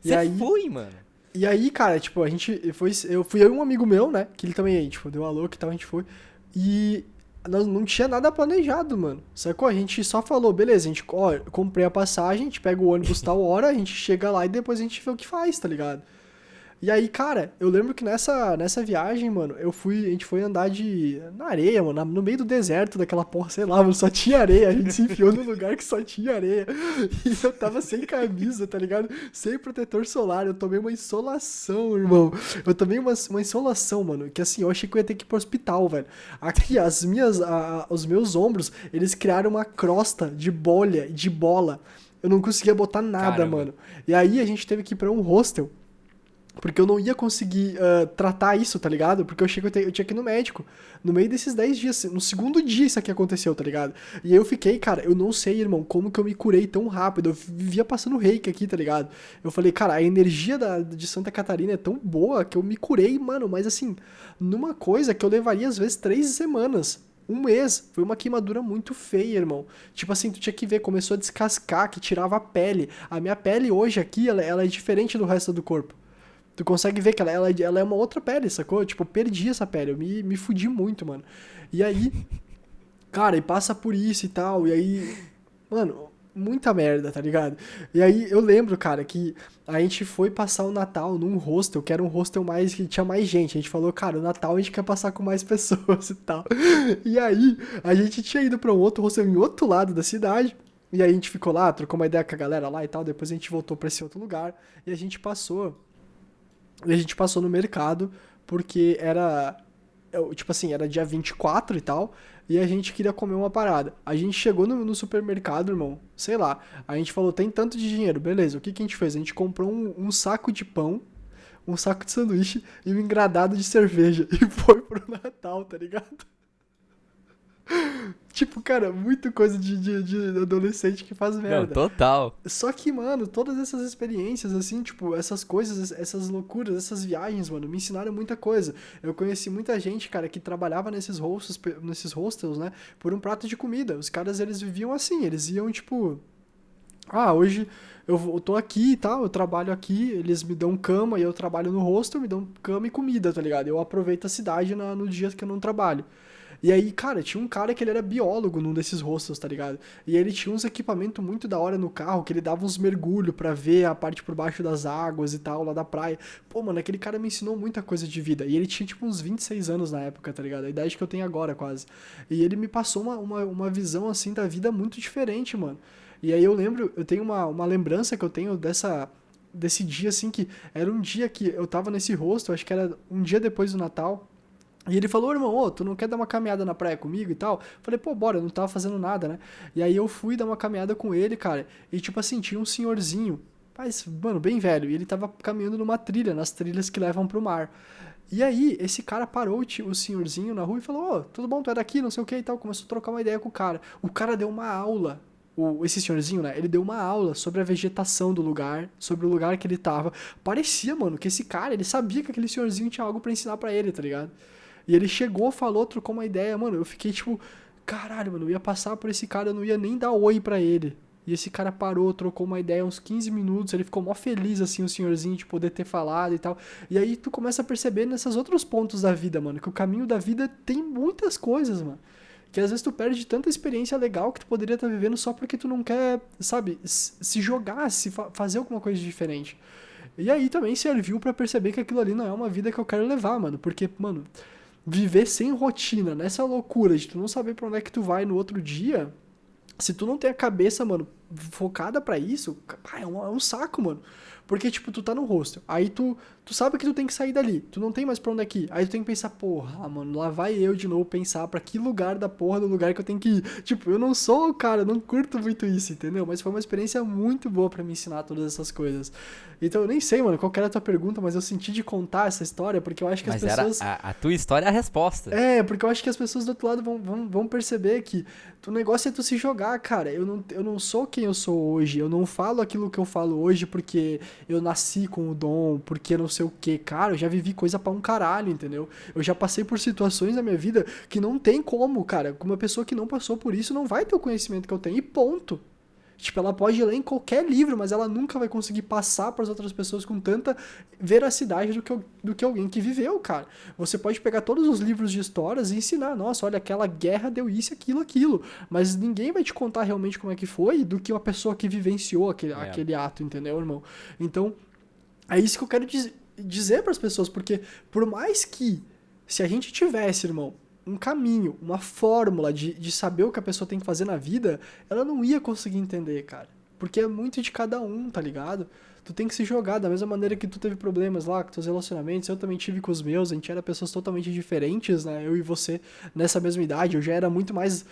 Você foi, mano. E aí, cara, tipo, eu fui eu e um amigo meu, né, que ele também, tipo, deu uma louca e tal, a gente foi, e nós não tinha nada planejado, mano, sacou? A gente só falou, beleza, a gente, ó, eu comprei a passagem, a gente pega o ônibus tal hora, a gente chega lá e depois a gente vê o que faz, tá ligado? E aí, cara, eu lembro que nessa viagem, mano, a gente foi andar na areia, mano, no meio do deserto daquela porra, sei lá, mano, só tinha areia. A gente se enfiou num lugar que só tinha areia. E eu tava sem camisa, tá ligado? Sem protetor solar. Eu tomei uma insolação, irmão. Eu tomei uma insolação, mano, que assim, eu achei que eu ia ter que ir pro hospital, velho. Aqui, os meus ombros, eles criaram uma crosta de bolha, de bola. Eu não conseguia botar nada, Caramba. mano. E aí a gente teve que ir pra um hostel. Porque eu não ia conseguir tratar isso, tá ligado? Porque eu achei que eu tinha que ir no médico. No meio desses 10 dias, no segundo dia isso aqui aconteceu, tá ligado? E aí eu fiquei, cara, eu não sei, irmão, como que eu me curei tão rápido. Eu vivia passando reiki aqui, tá ligado? Eu falei, cara, a energia de Santa Catarina é tão boa que eu me curei, mano. Mas assim, numa coisa que eu levaria às vezes 3 semanas. Um mês. Foi uma queimadura muito feia, irmão. Tipo assim, tu tinha que ver, começou a descascar, que tirava a pele. A minha pele hoje aqui, ela é diferente do resto do corpo. Tu consegue ver que ela é uma outra pele, sacou? Tipo, eu perdi essa pele, eu me fudi muito, mano. E aí, cara, e passa por isso e tal, e aí, mano, muita merda, tá ligado? E aí eu lembro, cara, que a gente foi passar o Natal num hostel, que era um hostel mais, que tinha mais gente. A gente falou, cara, o Natal a gente quer passar com mais pessoas e tal. E aí, a gente tinha ido pra um outro hostel em outro lado da cidade. E aí a gente ficou lá, trocou uma ideia com a galera lá e tal. Depois a gente voltou pra esse outro lugar. E a gente passou no mercado, porque tipo assim, era dia 24 e tal, e a gente queria comer uma parada. A gente chegou no supermercado, irmão, sei lá, a gente falou, tem tanto de dinheiro, beleza, o que que a gente fez? A gente comprou um saco de pão, um saco de sanduíche e um engradado de cerveja, e foi pro Natal, tá ligado? Tipo, cara, muito coisa de adolescente que faz Não, merda. total. Só que, mano, todas essas experiências, assim, tipo, essas coisas, essas loucuras, essas viagens, mano, me ensinaram muita coisa. Eu conheci muita gente, cara, que trabalhava nesses hostels, né, por um prato de comida. Os caras, eles viviam assim, eles iam, tipo, hoje eu tô aqui e tal, eu trabalho aqui, eles me dão cama e eu trabalho no hostel, me dão cama e comida, tá ligado? Eu aproveito a cidade no dia que eu não trabalho. E aí, cara, tinha um cara que ele era biólogo num desses hostels, tá ligado? E ele tinha uns equipamentos muito da hora no carro, que ele dava uns mergulhos pra ver a parte por baixo das águas e tal, lá da praia. Pô, mano, aquele cara me ensinou muita coisa de vida. E ele tinha, tipo, uns 26 anos na época, tá ligado? A idade que eu tenho agora, quase. E ele me passou uma visão, assim, da vida muito diferente, mano. E aí eu tenho uma lembrança que eu tenho desse dia, assim, que era um dia que eu tava nesse hostel, acho que era um dia depois do Natal. E ele falou, irmão, tu não quer dar uma caminhada na praia comigo e tal? Falei, pô, bora, eu não tava fazendo nada, né? E aí eu fui dar uma caminhada com ele, cara, e tipo assim, tinha um senhorzinho, mas, mano, bem velho, e ele tava caminhando numa trilha, nas trilhas que levam pro mar. E aí, esse cara parou o senhorzinho na rua e falou, tudo bom, tu é daqui, não sei o que e tal, começou a trocar uma ideia com o cara. O cara deu uma aula, esse senhorzinho, né, ele deu uma aula sobre a vegetação do lugar, sobre o lugar que ele tava. Parecia, mano, que esse cara, ele sabia que aquele senhorzinho tinha algo pra ensinar pra ele, tá ligado? E ele chegou, falou, trocou uma ideia, mano, eu fiquei tipo, caralho, mano, eu ia passar por esse cara, eu não ia nem dar oi pra ele. E esse cara parou, trocou uma ideia uns 15 minutos, ele ficou mó feliz, assim, o senhorzinho, de poder ter falado e tal. E aí tu começa a perceber nesses outros pontos da vida, mano, que o caminho da vida tem muitas coisas, mano. Que às vezes tu perde tanta experiência legal que tu poderia estar vivendo só porque tu não quer, sabe, se jogar, fazer alguma coisa diferente. E aí também serviu pra perceber que aquilo ali não é uma vida que eu quero levar, mano. Porque, mano, viver sem rotina, nessa loucura de tu não saber pra onde é que tu vai no outro dia, se tu não tem a cabeça, mano, focada pra isso, é um saco, mano. Porque, tipo, tu tá no hostel, aí tu sabe que tu tem que sair dali, tu não tem mais pra onde é que ir. Aí tu tem que pensar, porra, mano, lá vai eu de novo pensar pra que lugar da porra do lugar que eu tenho que ir. Tipo, eu não sou o cara, eu não curto muito isso, entendeu? Mas foi uma experiência muito boa pra me ensinar todas essas coisas. Então eu nem sei, mano, qual que era a tua pergunta, mas eu senti de contar essa história, porque eu acho que Mas as pessoas... a tua história é a resposta. Porque eu acho que as pessoas do outro lado vão perceber que o negócio é tu se jogar, cara. Eu não sou quem eu sou hoje. Eu não falo aquilo que eu falo hoje porque eu nasci com o dom, porque não sei o que. Cara, eu já vivi coisa pra um caralho, entendeu? Eu já passei por situações na minha vida que não tem como, cara. Uma pessoa que não passou por isso não vai ter o conhecimento que eu tenho. E ponto. Tipo, ela pode ler em qualquer livro, mas ela nunca vai conseguir passar para as outras pessoas com tanta veracidade do que alguém que viveu, cara. Você pode pegar todos os livros de histórias e ensinar, nossa, olha, aquela guerra deu isso, aquilo, aquilo. Mas ninguém vai te contar realmente como é que foi do que uma pessoa que vivenciou aquele ato, entendeu, irmão? Então, é isso que eu quero dizer. dizer pras pessoas, porque por mais que, se a gente tivesse, irmão, um caminho, uma fórmula de saber o que a pessoa tem que fazer na vida, ela não ia conseguir entender, cara. Porque é muito de cada um, tá ligado? Tu tem que se jogar da mesma maneira que tu teve problemas lá com teus relacionamentos, eu também tive com os meus, a gente era pessoas totalmente diferentes, né? Eu e você nessa mesma idade, eu já era muito mais...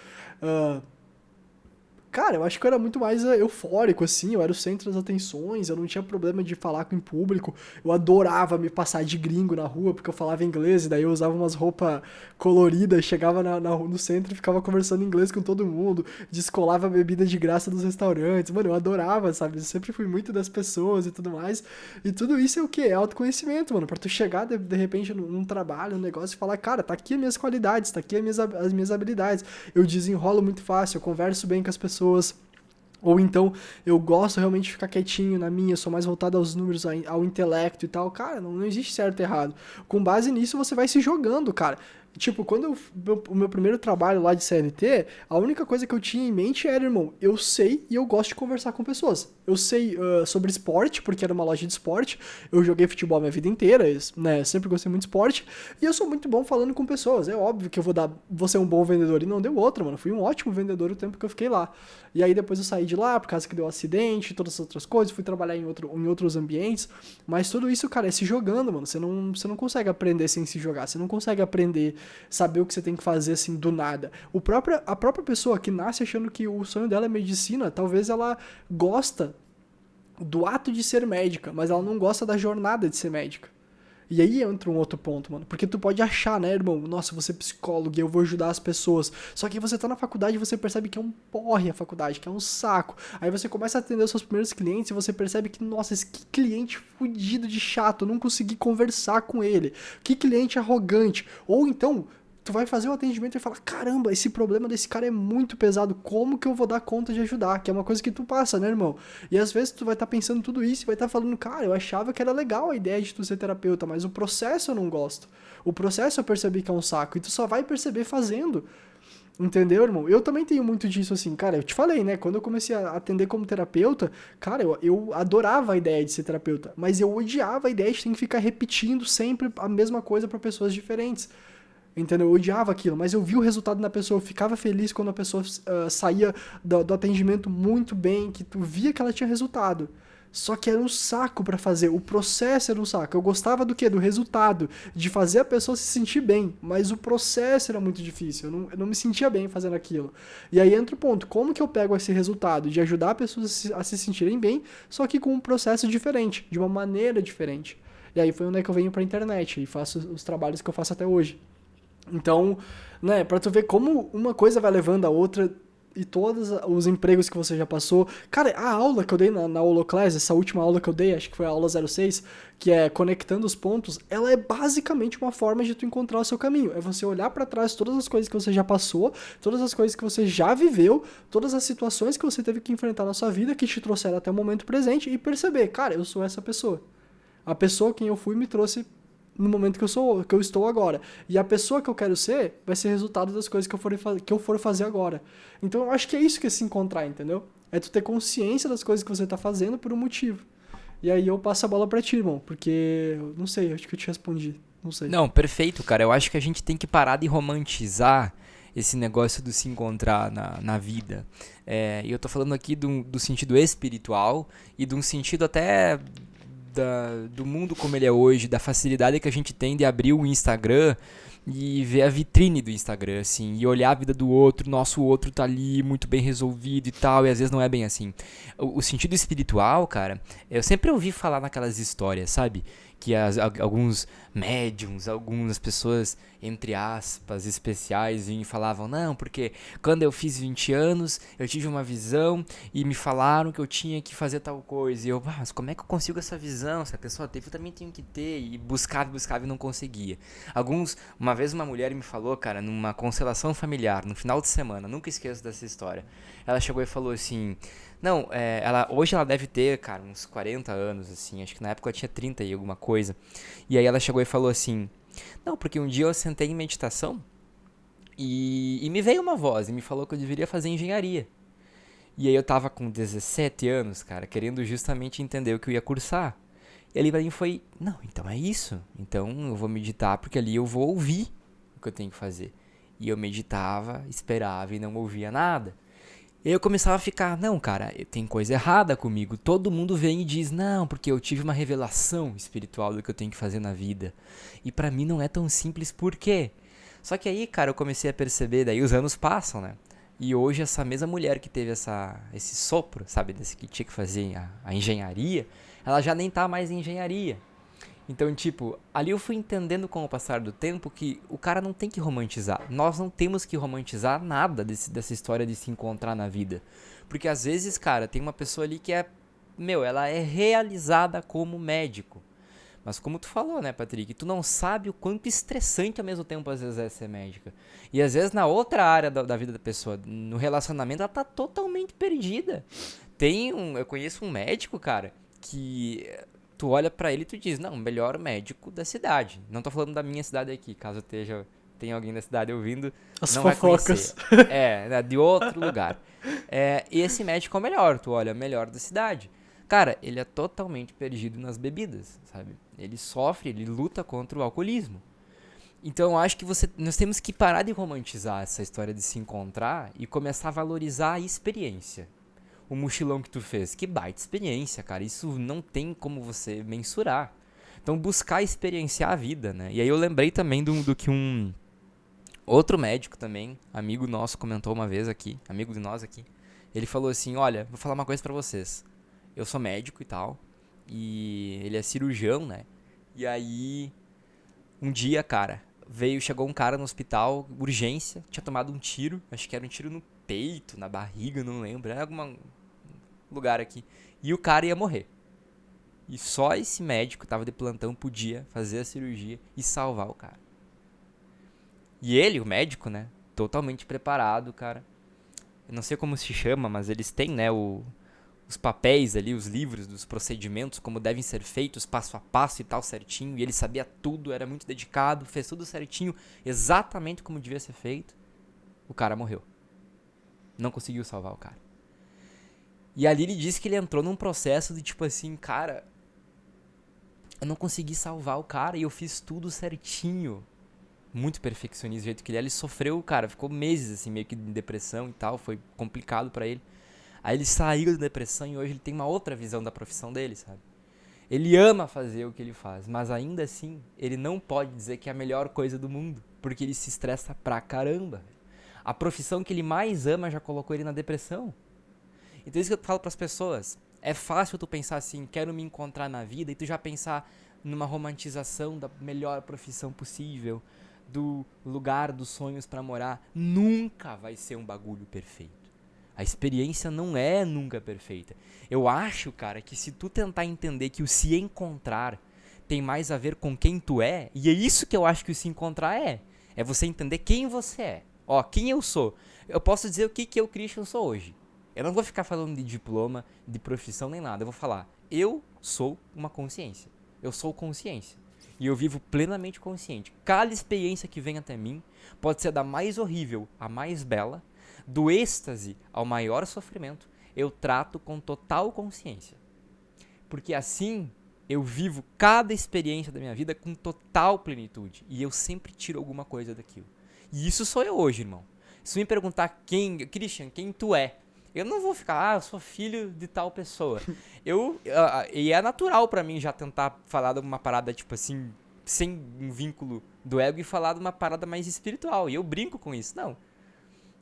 Cara, eu acho que eu era muito mais eufórico, assim, eu era o centro das atenções, eu não tinha problema de falar com o público, eu adorava me passar de gringo na rua, porque eu falava inglês, e daí eu usava umas roupas coloridas, chegava no centro e ficava conversando inglês com todo mundo, descolava bebida de graça dos restaurantes, mano, eu adorava, sabe, eu sempre fui muito das pessoas e tudo mais, e tudo isso é o quê? É autoconhecimento, mano, pra tu chegar de repente num trabalho, num negócio e falar, cara, tá aqui as minhas qualidades, tá aqui as minhas habilidades, eu desenrolo muito fácil, eu converso bem com as pessoas, ou então eu gosto realmente de ficar quietinho na minha, sou mais voltado aos números, ao intelecto e tal. Cara, não existe certo e errado. Com base nisso você vai se jogando, cara. Tipo, quando o meu primeiro trabalho lá de CLT, a única coisa que eu tinha em mente era, irmão, eu sei e eu gosto de conversar com pessoas. Eu sei sobre esporte, porque era uma loja de esporte, eu joguei futebol a minha vida inteira, né, sempre gostei muito de esporte, e eu sou muito bom falando com pessoas. É óbvio que vou ser um bom vendedor, e não deu outra, mano. Fui um ótimo vendedor o tempo que eu fiquei lá. E aí depois eu saí de lá, por causa que deu um acidente, todas as outras coisas, fui trabalhar em outros ambientes, mas tudo isso, cara, é se jogando, mano. Você não consegue aprender sem se jogar, você não consegue aprender, saber o que você tem que fazer assim do nada. A própria pessoa que nasce achando que o sonho dela é medicina, talvez ela gosta do ato de ser médica, mas ela não gosta da jornada de ser médica. E aí entra um outro ponto, mano. Porque tu pode achar, né, irmão? Nossa, eu vou ser psicólogo e eu vou ajudar as pessoas. Só que você tá na faculdade e você percebe que é um porre a faculdade, que é um saco. Aí você começa a atender os seus primeiros clientes e você percebe que, nossa, esse que cliente fudido de chato, eu não consegui conversar com ele. Que cliente arrogante. Ou então, tu vai fazer o atendimento e fala, caramba, esse problema desse cara é muito pesado, como que eu vou dar conta de ajudar? Que é uma coisa que tu passa, né, irmão? E às vezes tu vai estar pensando tudo isso e vai estar falando, cara, eu achava que era legal a ideia de tu ser terapeuta, mas o processo eu não gosto. O processo eu percebi que é um saco, e tu só vai perceber fazendo. Entendeu, irmão? Eu também tenho muito disso, assim, cara, eu te falei, né, quando eu comecei a atender como terapeuta, cara, eu adorava a ideia de ser terapeuta, mas eu odiava a ideia de ter que ficar repetindo sempre a mesma coisa para pessoas diferentes. Entendeu? Eu odiava aquilo, mas eu vi o resultado na pessoa, eu ficava feliz quando a pessoa saía do atendimento muito bem, que tu via que ela tinha resultado. Só que era um saco pra fazer, o processo era um saco. Eu gostava do quê? Do resultado, de fazer a pessoa se sentir bem, mas o processo era muito difícil, eu não me sentia bem fazendo aquilo. E aí entra o ponto, como que eu pego esse resultado de ajudar pessoas a se sentirem bem, só que com um processo diferente, de uma maneira diferente. E aí foi onde é que eu venho pra internet e faço os trabalhos que eu faço até hoje. Então, né, pra tu ver como uma coisa vai levando a outra e todos os empregos que você já passou. Cara, a aula que eu dei na Holoclass, essa última aula que eu dei, acho que foi a aula 06, que é conectando os pontos, ela é basicamente uma forma de tu encontrar o seu caminho. É você olhar pra trás todas as coisas que você já passou, todas as coisas que você já viveu, todas as situações que você teve que enfrentar na sua vida, que te trouxeram até o momento presente e perceber, cara, eu sou essa pessoa. A pessoa quem eu fui me trouxe no momento que eu estou agora. E a pessoa que eu quero ser vai ser resultado das coisas que eu for fazer agora. Então eu acho que é isso que é se encontrar, entendeu? É tu ter consciência das coisas que você tá fazendo por um motivo. E aí eu passo a bola pra ti, irmão, porque eu não sei, acho que eu te respondi. Não sei. Não, perfeito, cara. Eu acho que a gente tem que parar de romantizar esse negócio do se encontrar na vida. E eu tô falando aqui do sentido espiritual e de um sentido até do mundo como ele é hoje, da facilidade que a gente tem de abrir o Instagram e ver a vitrine do Instagram, assim, e olhar a vida do outro, nosso outro tá ali muito bem resolvido e tal, e às vezes não é bem assim. O sentido espiritual, cara, eu sempre ouvi falar naquelas histórias, sabe? Que alguns médiums, algumas pessoas, entre aspas, especiais, vinham e falavam, não, porque quando eu fiz 20 anos, eu tive uma visão e me falaram que eu tinha que fazer tal coisa. E eu, mas como é que eu consigo essa visão? Se a pessoa teve, eu também tenho que ter. E buscava e não conseguia. Uma vez uma mulher me falou, cara, numa constelação familiar, no final de semana, nunca esqueço dessa história. Ela chegou e falou assim... Não, hoje ela deve ter, cara, uns 40 anos, assim, acho que na época ela tinha 30 e alguma coisa. E aí ela chegou e falou assim, não, porque um dia eu sentei em meditação e me veio uma voz e me falou que eu deveria fazer engenharia. E aí eu tava com 17 anos, cara, querendo justamente entender o que eu ia cursar. E ali pra mim foi, não, então é isso. Então eu vou meditar porque ali eu vou ouvir o que eu tenho que fazer. E eu meditava, esperava e não ouvia nada. E aí eu começava a ficar, não, cara, tem coisa errada comigo. Todo mundo vem e diz, não, porque eu tive uma revelação espiritual do que eu tenho que fazer na vida. E pra mim não é tão simples, por quê? Só que aí, cara, eu comecei a perceber, daí os anos passam, né? E hoje essa mesma mulher que teve esse sopro, sabe, desse que tinha que fazer a engenharia, ela já nem tá mais em engenharia. Então, tipo, ali eu fui entendendo com o passar do tempo que o cara não tem que romantizar. Nós não temos que romantizar nada dessa história de se encontrar na vida. Porque às vezes, cara, tem uma pessoa ali que ela é realizada como médico. Mas como tu falou, né, Patrick, tu não sabe o quanto estressante ao mesmo tempo às vezes é ser médica. E às vezes na outra área da vida da pessoa, no relacionamento, ela tá totalmente perdida. Eu conheço um médico, cara, que tu olha pra ele e tu diz, não, melhor médico da cidade. Não tô falando da minha cidade aqui, caso tenha alguém da cidade ouvindo, As não fofocas. vai conhecer. De outro lugar. E esse médico é o melhor, tu olha, melhor da cidade. Cara, ele é totalmente perdido nas bebidas, sabe? Ele sofre, ele luta contra o alcoolismo. Então eu acho que nós temos que parar de romantizar essa história de se encontrar e começar a valorizar a experiência. O mochilão que tu fez, que baita experiência, cara. Isso não tem como você mensurar. Então buscar experienciar a vida, né? E aí eu lembrei também do que um outro médico também, amigo nosso, comentou uma vez aqui, amigo de nós aqui. Ele falou assim, olha, vou falar uma coisa pra vocês. Eu sou médico e tal, e ele é cirurgião, né? E aí, um dia, cara, chegou um cara no hospital, urgência, tinha tomado um tiro, acho que era um tiro no peito, na barriga, não lembro, era algum lugar aqui. E o cara ia morrer. E só esse médico tava de plantão podia fazer a cirurgia e salvar o cara. E ele, o médico, né, totalmente preparado, cara. Eu não sei como se chama, mas eles têm, né, os papéis ali, os livros dos procedimentos, como devem ser feitos, passo a passo e tal, certinho. E ele sabia tudo, era muito dedicado, fez tudo certinho, exatamente como devia ser feito. O cara morreu. Não conseguiu salvar o cara. E ali ele disse que ele entrou num processo de tipo assim, cara, eu não consegui salvar o cara e eu fiz tudo certinho. Muito perfeccionista do jeito que ele é. Ele sofreu, cara, ficou meses assim, meio que de depressão e tal, foi complicado pra ele. Aí ele saiu da depressão e hoje ele tem uma outra visão da profissão dele, sabe? Ele ama fazer o que ele faz, mas ainda assim, ele não pode dizer que é a melhor coisa do mundo, porque ele se estressa pra caramba. A profissão que ele mais ama já colocou ele na depressão. Então isso que eu falo pras pessoas, é fácil tu pensar assim, quero me encontrar na vida, e tu já pensar numa romantização da melhor profissão possível, do lugar dos sonhos pra morar. Nunca vai ser um bagulho perfeito. A experiência não é nunca perfeita. Eu acho, cara, que se tu tentar entender que o se encontrar tem mais a ver com quem tu é, e é isso que eu acho que o se encontrar é você entender quem você é. Ó, quem eu sou. Eu posso dizer o que eu, Christian, sou hoje. Eu não vou ficar falando de diploma, de profissão, nem nada. Eu vou falar, eu sou uma consciência. Eu sou consciência. E eu vivo plenamente consciente. Cada experiência que vem até mim pode ser da mais horrível à mais bela, do êxtase ao maior sofrimento, eu trato com total consciência. Porque assim eu vivo cada experiência da minha vida com total plenitude. E eu sempre tiro alguma coisa daquilo. E isso sou eu hoje, irmão. Se me perguntar Christian, quem tu é? Eu não vou ficar, eu sou filho de tal pessoa. E é natural pra mim já tentar falar de uma parada, tipo assim, sem um vínculo do ego e falar de uma parada mais espiritual. E eu brinco com isso. Não.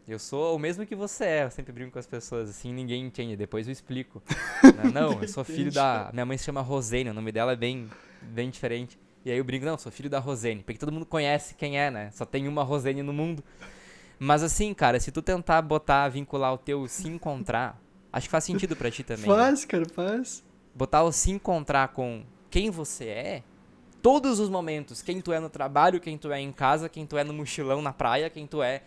Eu sou o mesmo que você é, eu sempre brinco com as pessoas, assim, ninguém entende, depois eu explico. Não, eu sou filho da... Minha mãe se chama Rosene, o nome dela é bem diferente. E aí eu brinco, não, eu sou filho da Rosene, porque todo mundo conhece quem é, né? Só tem uma Rosene no mundo. Mas assim, cara, se tu tentar vincular o teu se encontrar, acho que faz sentido pra ti também. Faz, né? cara, faz. Botar o se encontrar com quem você é, todos os momentos, quem tu é no trabalho, quem tu é em casa, quem tu é no mochilão na praia, quem tu é...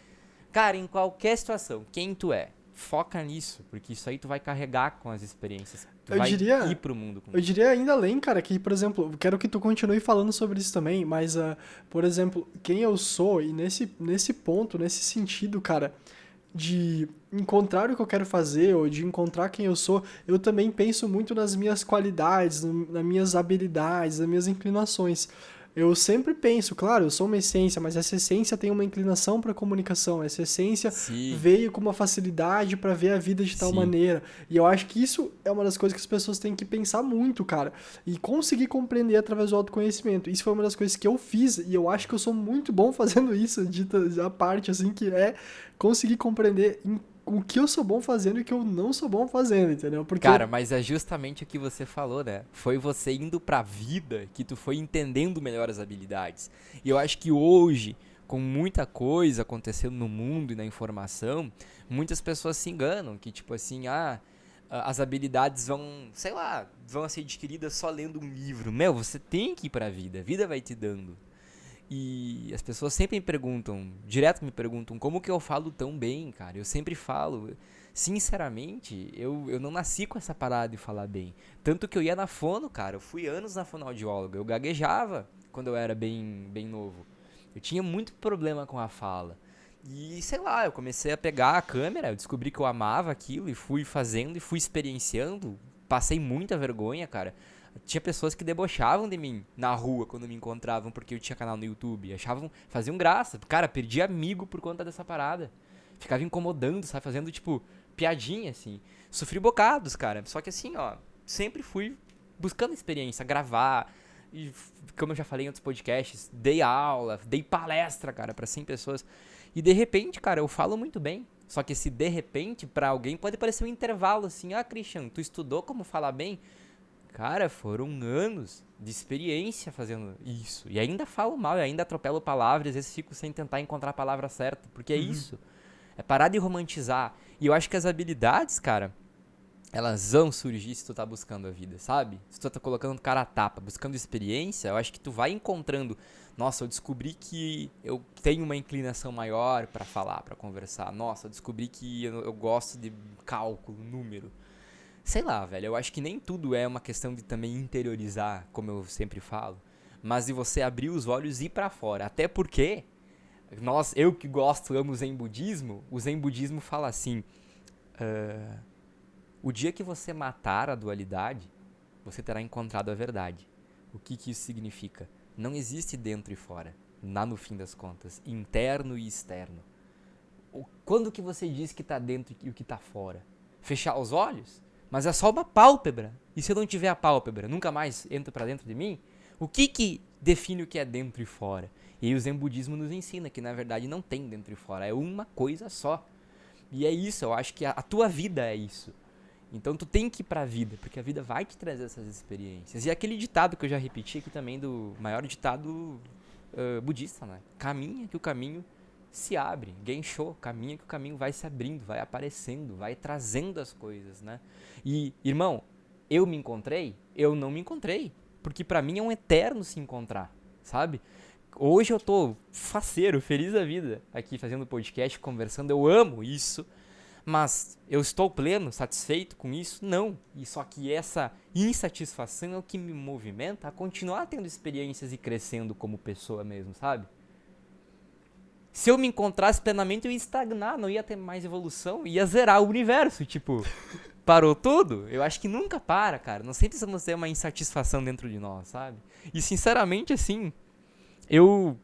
Cara, em qualquer situação, quem tu é, foca nisso, porque isso aí tu vai carregar com as experiências. Tu vai ir pro mundo com isso. Eu diria ainda além, cara, que, por exemplo, quero que tu continue falando sobre isso também, mas, por exemplo, quem eu sou, e nesse ponto, nesse sentido, cara, de encontrar o que eu quero fazer ou de encontrar quem eu sou, eu também penso muito nas minhas qualidades, nas minhas habilidades, nas minhas inclinações. Eu sempre penso, claro, eu sou uma essência, mas essa essência tem uma inclinação para comunicação, essa essência Sim, veio com uma facilidade para ver a vida de tal sim. maneira. E eu acho que isso é uma das coisas que as pessoas têm que pensar muito, cara, e conseguir compreender através do autoconhecimento. Isso foi uma das coisas que eu fiz e eu acho que eu sou muito bom fazendo isso, dita a parte assim, que é conseguir compreender o que eu sou bom fazendo e o que eu não sou bom fazendo, entendeu? Porque Cara, mas é justamente o que você falou, né? Foi você indo pra vida que tu foi entendendo melhor as habilidades. E eu acho que hoje, com muita coisa acontecendo no mundo e na informação, muitas pessoas se enganam que tipo assim, as habilidades vão, sei lá, vão ser adquiridas só lendo um livro. Meu, você tem que ir pra vida, a vida vai te dando. E as pessoas sempre me perguntam, direto me perguntam, como que eu falo tão bem, cara? Eu sempre falo, sinceramente, eu não nasci com essa parada de falar bem. Tanto que eu ia na fono, cara, eu fui anos na fonoaudióloga, eu gaguejava quando eu era bem novo. Eu tinha muito problema com a fala. E sei lá, eu comecei a pegar a câmera, eu descobri que eu amava aquilo e fui fazendo e fui experienciando. Passei muita vergonha, cara. Tinha pessoas que debochavam de mim na rua quando me encontravam porque eu tinha canal no YouTube. Achavam, faziam graça. Cara, perdi amigo por conta dessa parada. Ficava incomodando, sabe? Fazendo, tipo, piadinha, assim. Sofri bocados, cara. Só que assim, ó, sempre fui buscando experiência, gravar. E, como eu já falei em outros podcasts, dei aula, dei palestra, cara, pra 100 pessoas. E de repente, cara, eu falo muito bem. Só que esse de repente, pra alguém, pode parecer um intervalo, assim. Ah, Christian, tu estudou como falar bem? Cara, foram anos de experiência fazendo isso. E ainda falo mal, eu ainda atropelo palavras, às vezes fico sem tentar encontrar a palavra certa. Porque é isso. É parar de romantizar. E eu acho que as habilidades, cara, elas vão surgir se tu tá buscando a vida, sabe? Se tu tá colocando o cara a tapa, buscando experiência, eu acho que tu vai encontrando. Nossa, eu descobri que eu tenho uma inclinação maior pra falar, pra conversar. Nossa, eu descobri que eu gosto de cálculo, número. Sei lá, velho, eu acho que nem tudo é uma questão de também interiorizar, como eu sempre falo, mas de você abrir os olhos e ir pra fora. Até porque, eu que gosto, amo o Zen budismo fala assim, o dia que você matar a dualidade, você terá encontrado a verdade. O que que isso significa? Não existe dentro e fora, no fim das contas, interno e externo. Quando que você diz que tá dentro e o que tá fora? Fechar os olhos? Mas é só uma pálpebra. E se eu não tiver a pálpebra, nunca mais entra pra dentro de mim? O que que define o que é dentro e fora? E aí o Zen budismo nos ensina que na verdade não tem dentro e fora, é uma coisa só. E é isso, eu acho que a tua vida é isso. Então tu tem que ir pra vida, porque a vida vai te trazer essas experiências. E aquele ditado que eu já repeti aqui também, do maior ditado budista, né? Caminha que o caminho se abre. Gensho, caminha que o caminho vai se abrindo, vai aparecendo, vai trazendo as coisas, né? E, irmão, eu me encontrei? Eu não me encontrei. Porque pra mim é um eterno se encontrar, sabe? Hoje eu tô faceiro, feliz da vida, aqui fazendo podcast, conversando. Eu amo isso. Mas eu estou pleno, satisfeito com isso? Não. E só que essa insatisfação é o que me movimenta a continuar tendo experiências e crescendo como pessoa mesmo, sabe? Se eu me encontrasse plenamente, eu ia estagnar, não ia ter mais evolução, ia zerar o universo, tipo, parou tudo? Eu acho que nunca para, cara. Não sempre precisamos ter uma insatisfação dentro de nós, sabe? E sinceramente, assim, eu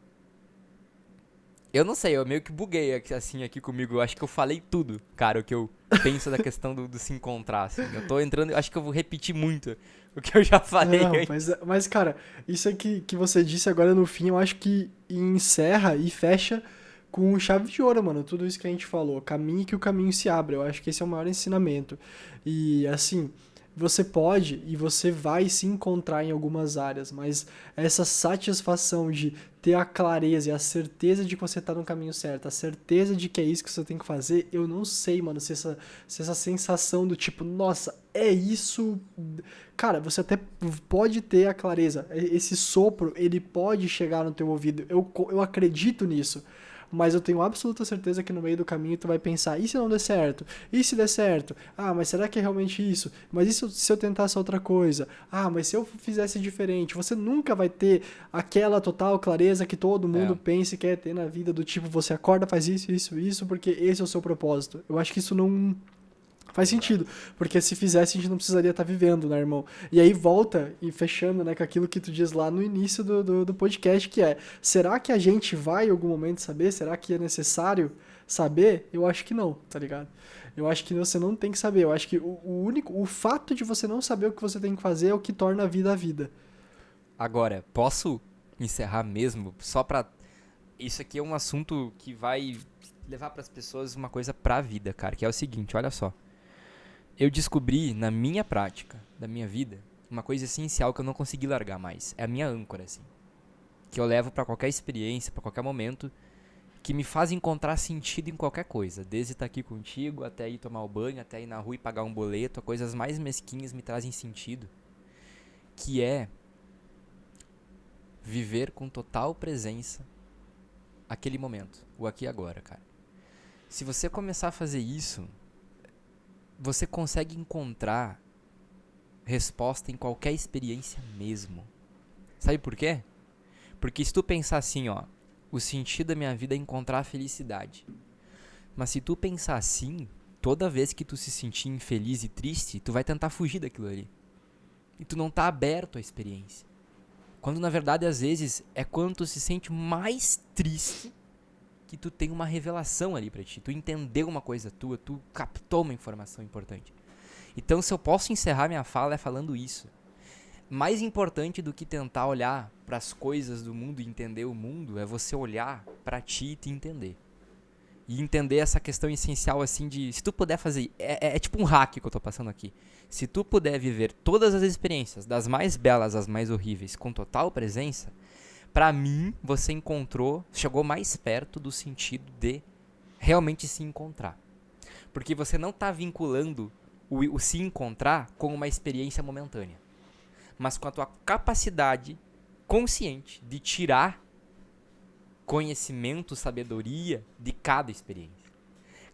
não sei, eu meio que buguei assim aqui comigo. Eu acho que eu falei tudo, cara, o que eu penso da questão do se encontrar, assim. Eu tô entrando, eu acho que eu vou repetir muito o que eu já falei não, antes. mas cara, isso aqui que você disse agora no fim, eu acho que encerra e fecha com chave de ouro, mano. Tudo isso que a gente falou. Caminhe que o caminho se abre. Eu acho que esse é o maior ensinamento. E assim, você pode e você vai se encontrar em algumas áreas, mas essa satisfação de ter a clareza e a certeza de que você tá no caminho certo, a certeza de que é isso que você tem que fazer, eu não sei, mano, se essa sensação do tipo, nossa, é isso. Cara, você até pode ter a clareza. Esse sopro, ele pode chegar no teu ouvido. Eu acredito nisso. mas eu tenho absoluta certeza que no meio do caminho tu vai pensar, e se não der certo? E se der certo? Ah, mas será que é realmente isso? Mas e se eu tentasse outra coisa? Ah, mas se eu fizesse diferente? Você nunca vai ter aquela total clareza que todo mundo pensa e quer ter na vida, do tipo, você acorda, faz isso, porque esse é o seu propósito. Eu acho que isso não faz sentido, porque se fizesse a gente não precisaria estar vivendo, né, irmão? E aí volta, e fechando, né, com aquilo que tu diz lá no início do podcast, que é, será que a gente vai em algum momento saber? Será que é necessário saber? Eu acho que não, tá ligado? Eu acho que você não tem que saber, eu acho que o fato de você não saber o que você tem que fazer é o que torna a vida a vida. Agora, posso encerrar mesmo? Só pra... Isso aqui é um assunto que vai levar pras pessoas uma coisa pra vida, cara, que é o seguinte, olha só. Eu descobri na minha prática, da minha vida, uma coisa essencial que eu não consegui largar mais. É a minha âncora, assim. Que eu levo pra qualquer experiência, pra qualquer momento, que me faz encontrar sentido em qualquer coisa. Desde estar aqui contigo, até ir tomar o banho, até ir na rua e pagar um boleto, coisas mais mesquinhas me trazem sentido. Que é viver com total presença aquele momento, o aqui e agora, cara. Se você começar a fazer isso, você consegue encontrar resposta em qualquer experiência mesmo. Sabe por quê? Porque se tu pensar assim, ó, o sentido da minha vida é encontrar a felicidade. Mas se tu pensar assim, toda vez que tu se sentir infeliz e triste, tu vai tentar fugir daquilo ali. E tu não tá aberto à experiência. Quando na verdade, às vezes, é quando tu se sente mais triste que tu tem uma revelação ali pra ti. Tu entendeu uma coisa tua, tu captou uma informação importante. Então, se eu posso encerrar minha fala é falando isso. Mais importante do que tentar olhar pras coisas do mundo e entender o mundo, é você olhar pra ti e te entender. E entender essa questão essencial, assim, de... Se tu puder fazer... É tipo um hack que eu tô passando aqui. Se tu puder viver todas as experiências, das mais belas às mais horríveis, com total presença, pra mim, você chegou mais perto do sentido de realmente se encontrar. Porque você não tá vinculando o se encontrar com uma experiência momentânea, mas com a tua capacidade consciente de tirar conhecimento, sabedoria de cada experiência.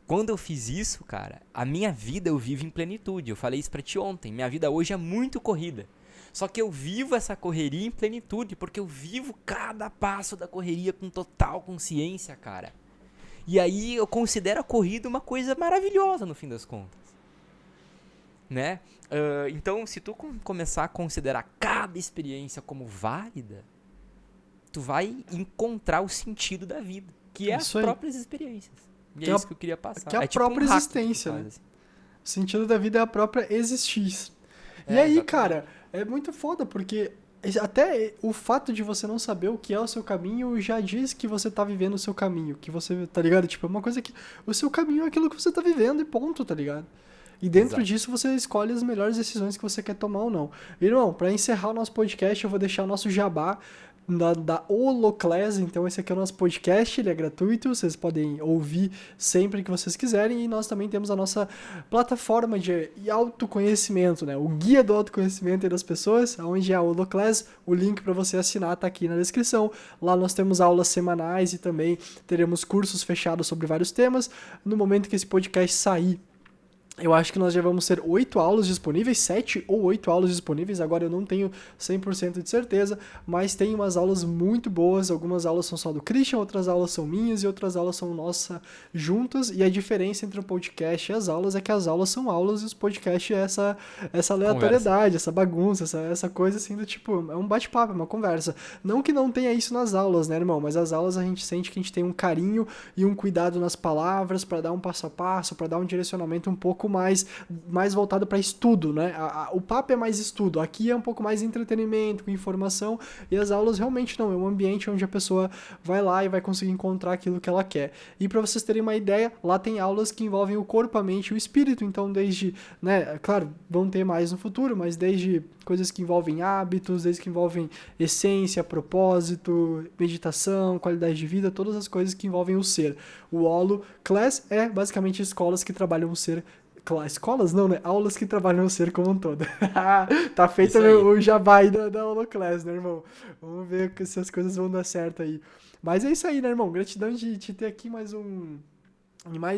Quando eu fiz isso, cara, a minha vida eu vivo em plenitude. Eu falei isso pra ti ontem. Minha vida hoje é muito corrida. Só que eu vivo essa correria em plenitude, porque eu vivo cada passo da correria com total consciência, cara. E aí eu considero a corrida uma coisa maravilhosa no fim das contas. Né? Então, se tu começar a considerar cada experiência como válida, tu vai encontrar o sentido da vida, que é as próprias experiências. E é isso que eu queria passar. Que é a própria existência, né? Assim. O sentido da vida é a própria existir. E aí, exatamente. Cara, é muito foda, porque até o fato de você não saber o que é o seu caminho já diz que você tá vivendo o seu caminho, que você, tá ligado? Tipo, é uma coisa que o seu caminho é aquilo que você tá vivendo e ponto, tá ligado? E dentro disso você escolhe as melhores decisões que você quer tomar ou não. Irmão, pra encerrar o nosso podcast, eu vou deixar o nosso jabá da Holoclass. Então esse aqui é o nosso podcast, ele é gratuito, vocês podem ouvir sempre que vocês quiserem, e nós também temos a nossa plataforma de autoconhecimento, né? O guia do autoconhecimento das pessoas, onde é a Holoclass. O link para você assinar tá aqui na descrição. Lá nós temos aulas semanais e também teremos cursos fechados sobre vários temas. No momento que esse podcast sair, eu acho que nós já vamos ter 8 aulas disponíveis, 7 ou 8 aulas disponíveis, agora eu não tenho 100% de certeza, mas tem umas aulas muito boas, algumas aulas são só do Christian, outras aulas são minhas e outras aulas são nossas juntas, e a diferença entre o podcast e as aulas é que as aulas são aulas e os podcasts é essa aleatoriedade, essa bagunça, essa coisa assim do tipo, é um bate-papo, é uma conversa. Não que não tenha isso nas aulas, né, irmão, mas as aulas a gente sente que a gente tem um carinho e um cuidado nas palavras para dar um passo a passo, para dar um direcionamento um pouco mais voltado para estudo, né? O papo é mais estudo, aqui é um pouco mais entretenimento, com informação, e as aulas realmente não, é um ambiente onde a pessoa vai lá e vai conseguir encontrar aquilo que ela quer. E para vocês terem uma ideia, lá tem aulas que envolvem o corpo, a mente e o espírito, então desde, né, claro, vão ter mais no futuro, mas desde coisas que envolvem hábitos, desde que envolvem essência, propósito, meditação, qualidade de vida, todas as coisas que envolvem o ser. O Holoclass é basicamente escolas que trabalham o ser Escolas não, né? Aulas que trabalham o ser como um todo. Tá feito Isso aí. o jabá aí da Holoclass, né, irmão? Vamos ver se as coisas vão dar certo aí. Mas é isso aí, né, irmão? Gratidão de te ter aqui em mais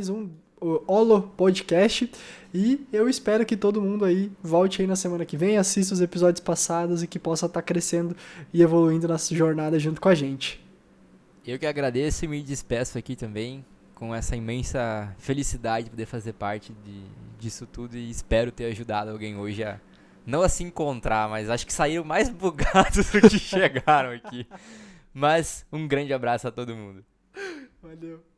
um Holo Podcast. E eu espero que todo mundo aí volte aí na semana que vem, assista os episódios passados e que possa estar crescendo e evoluindo nessa jornada junto com a gente. Eu que agradeço e me despeço aqui também com essa imensa felicidade de poder fazer parte disso tudo e espero ter ajudado alguém hoje a não a se encontrar, mas acho que saíram mais bugados do que chegaram aqui. Mas um grande abraço a todo mundo. Valeu.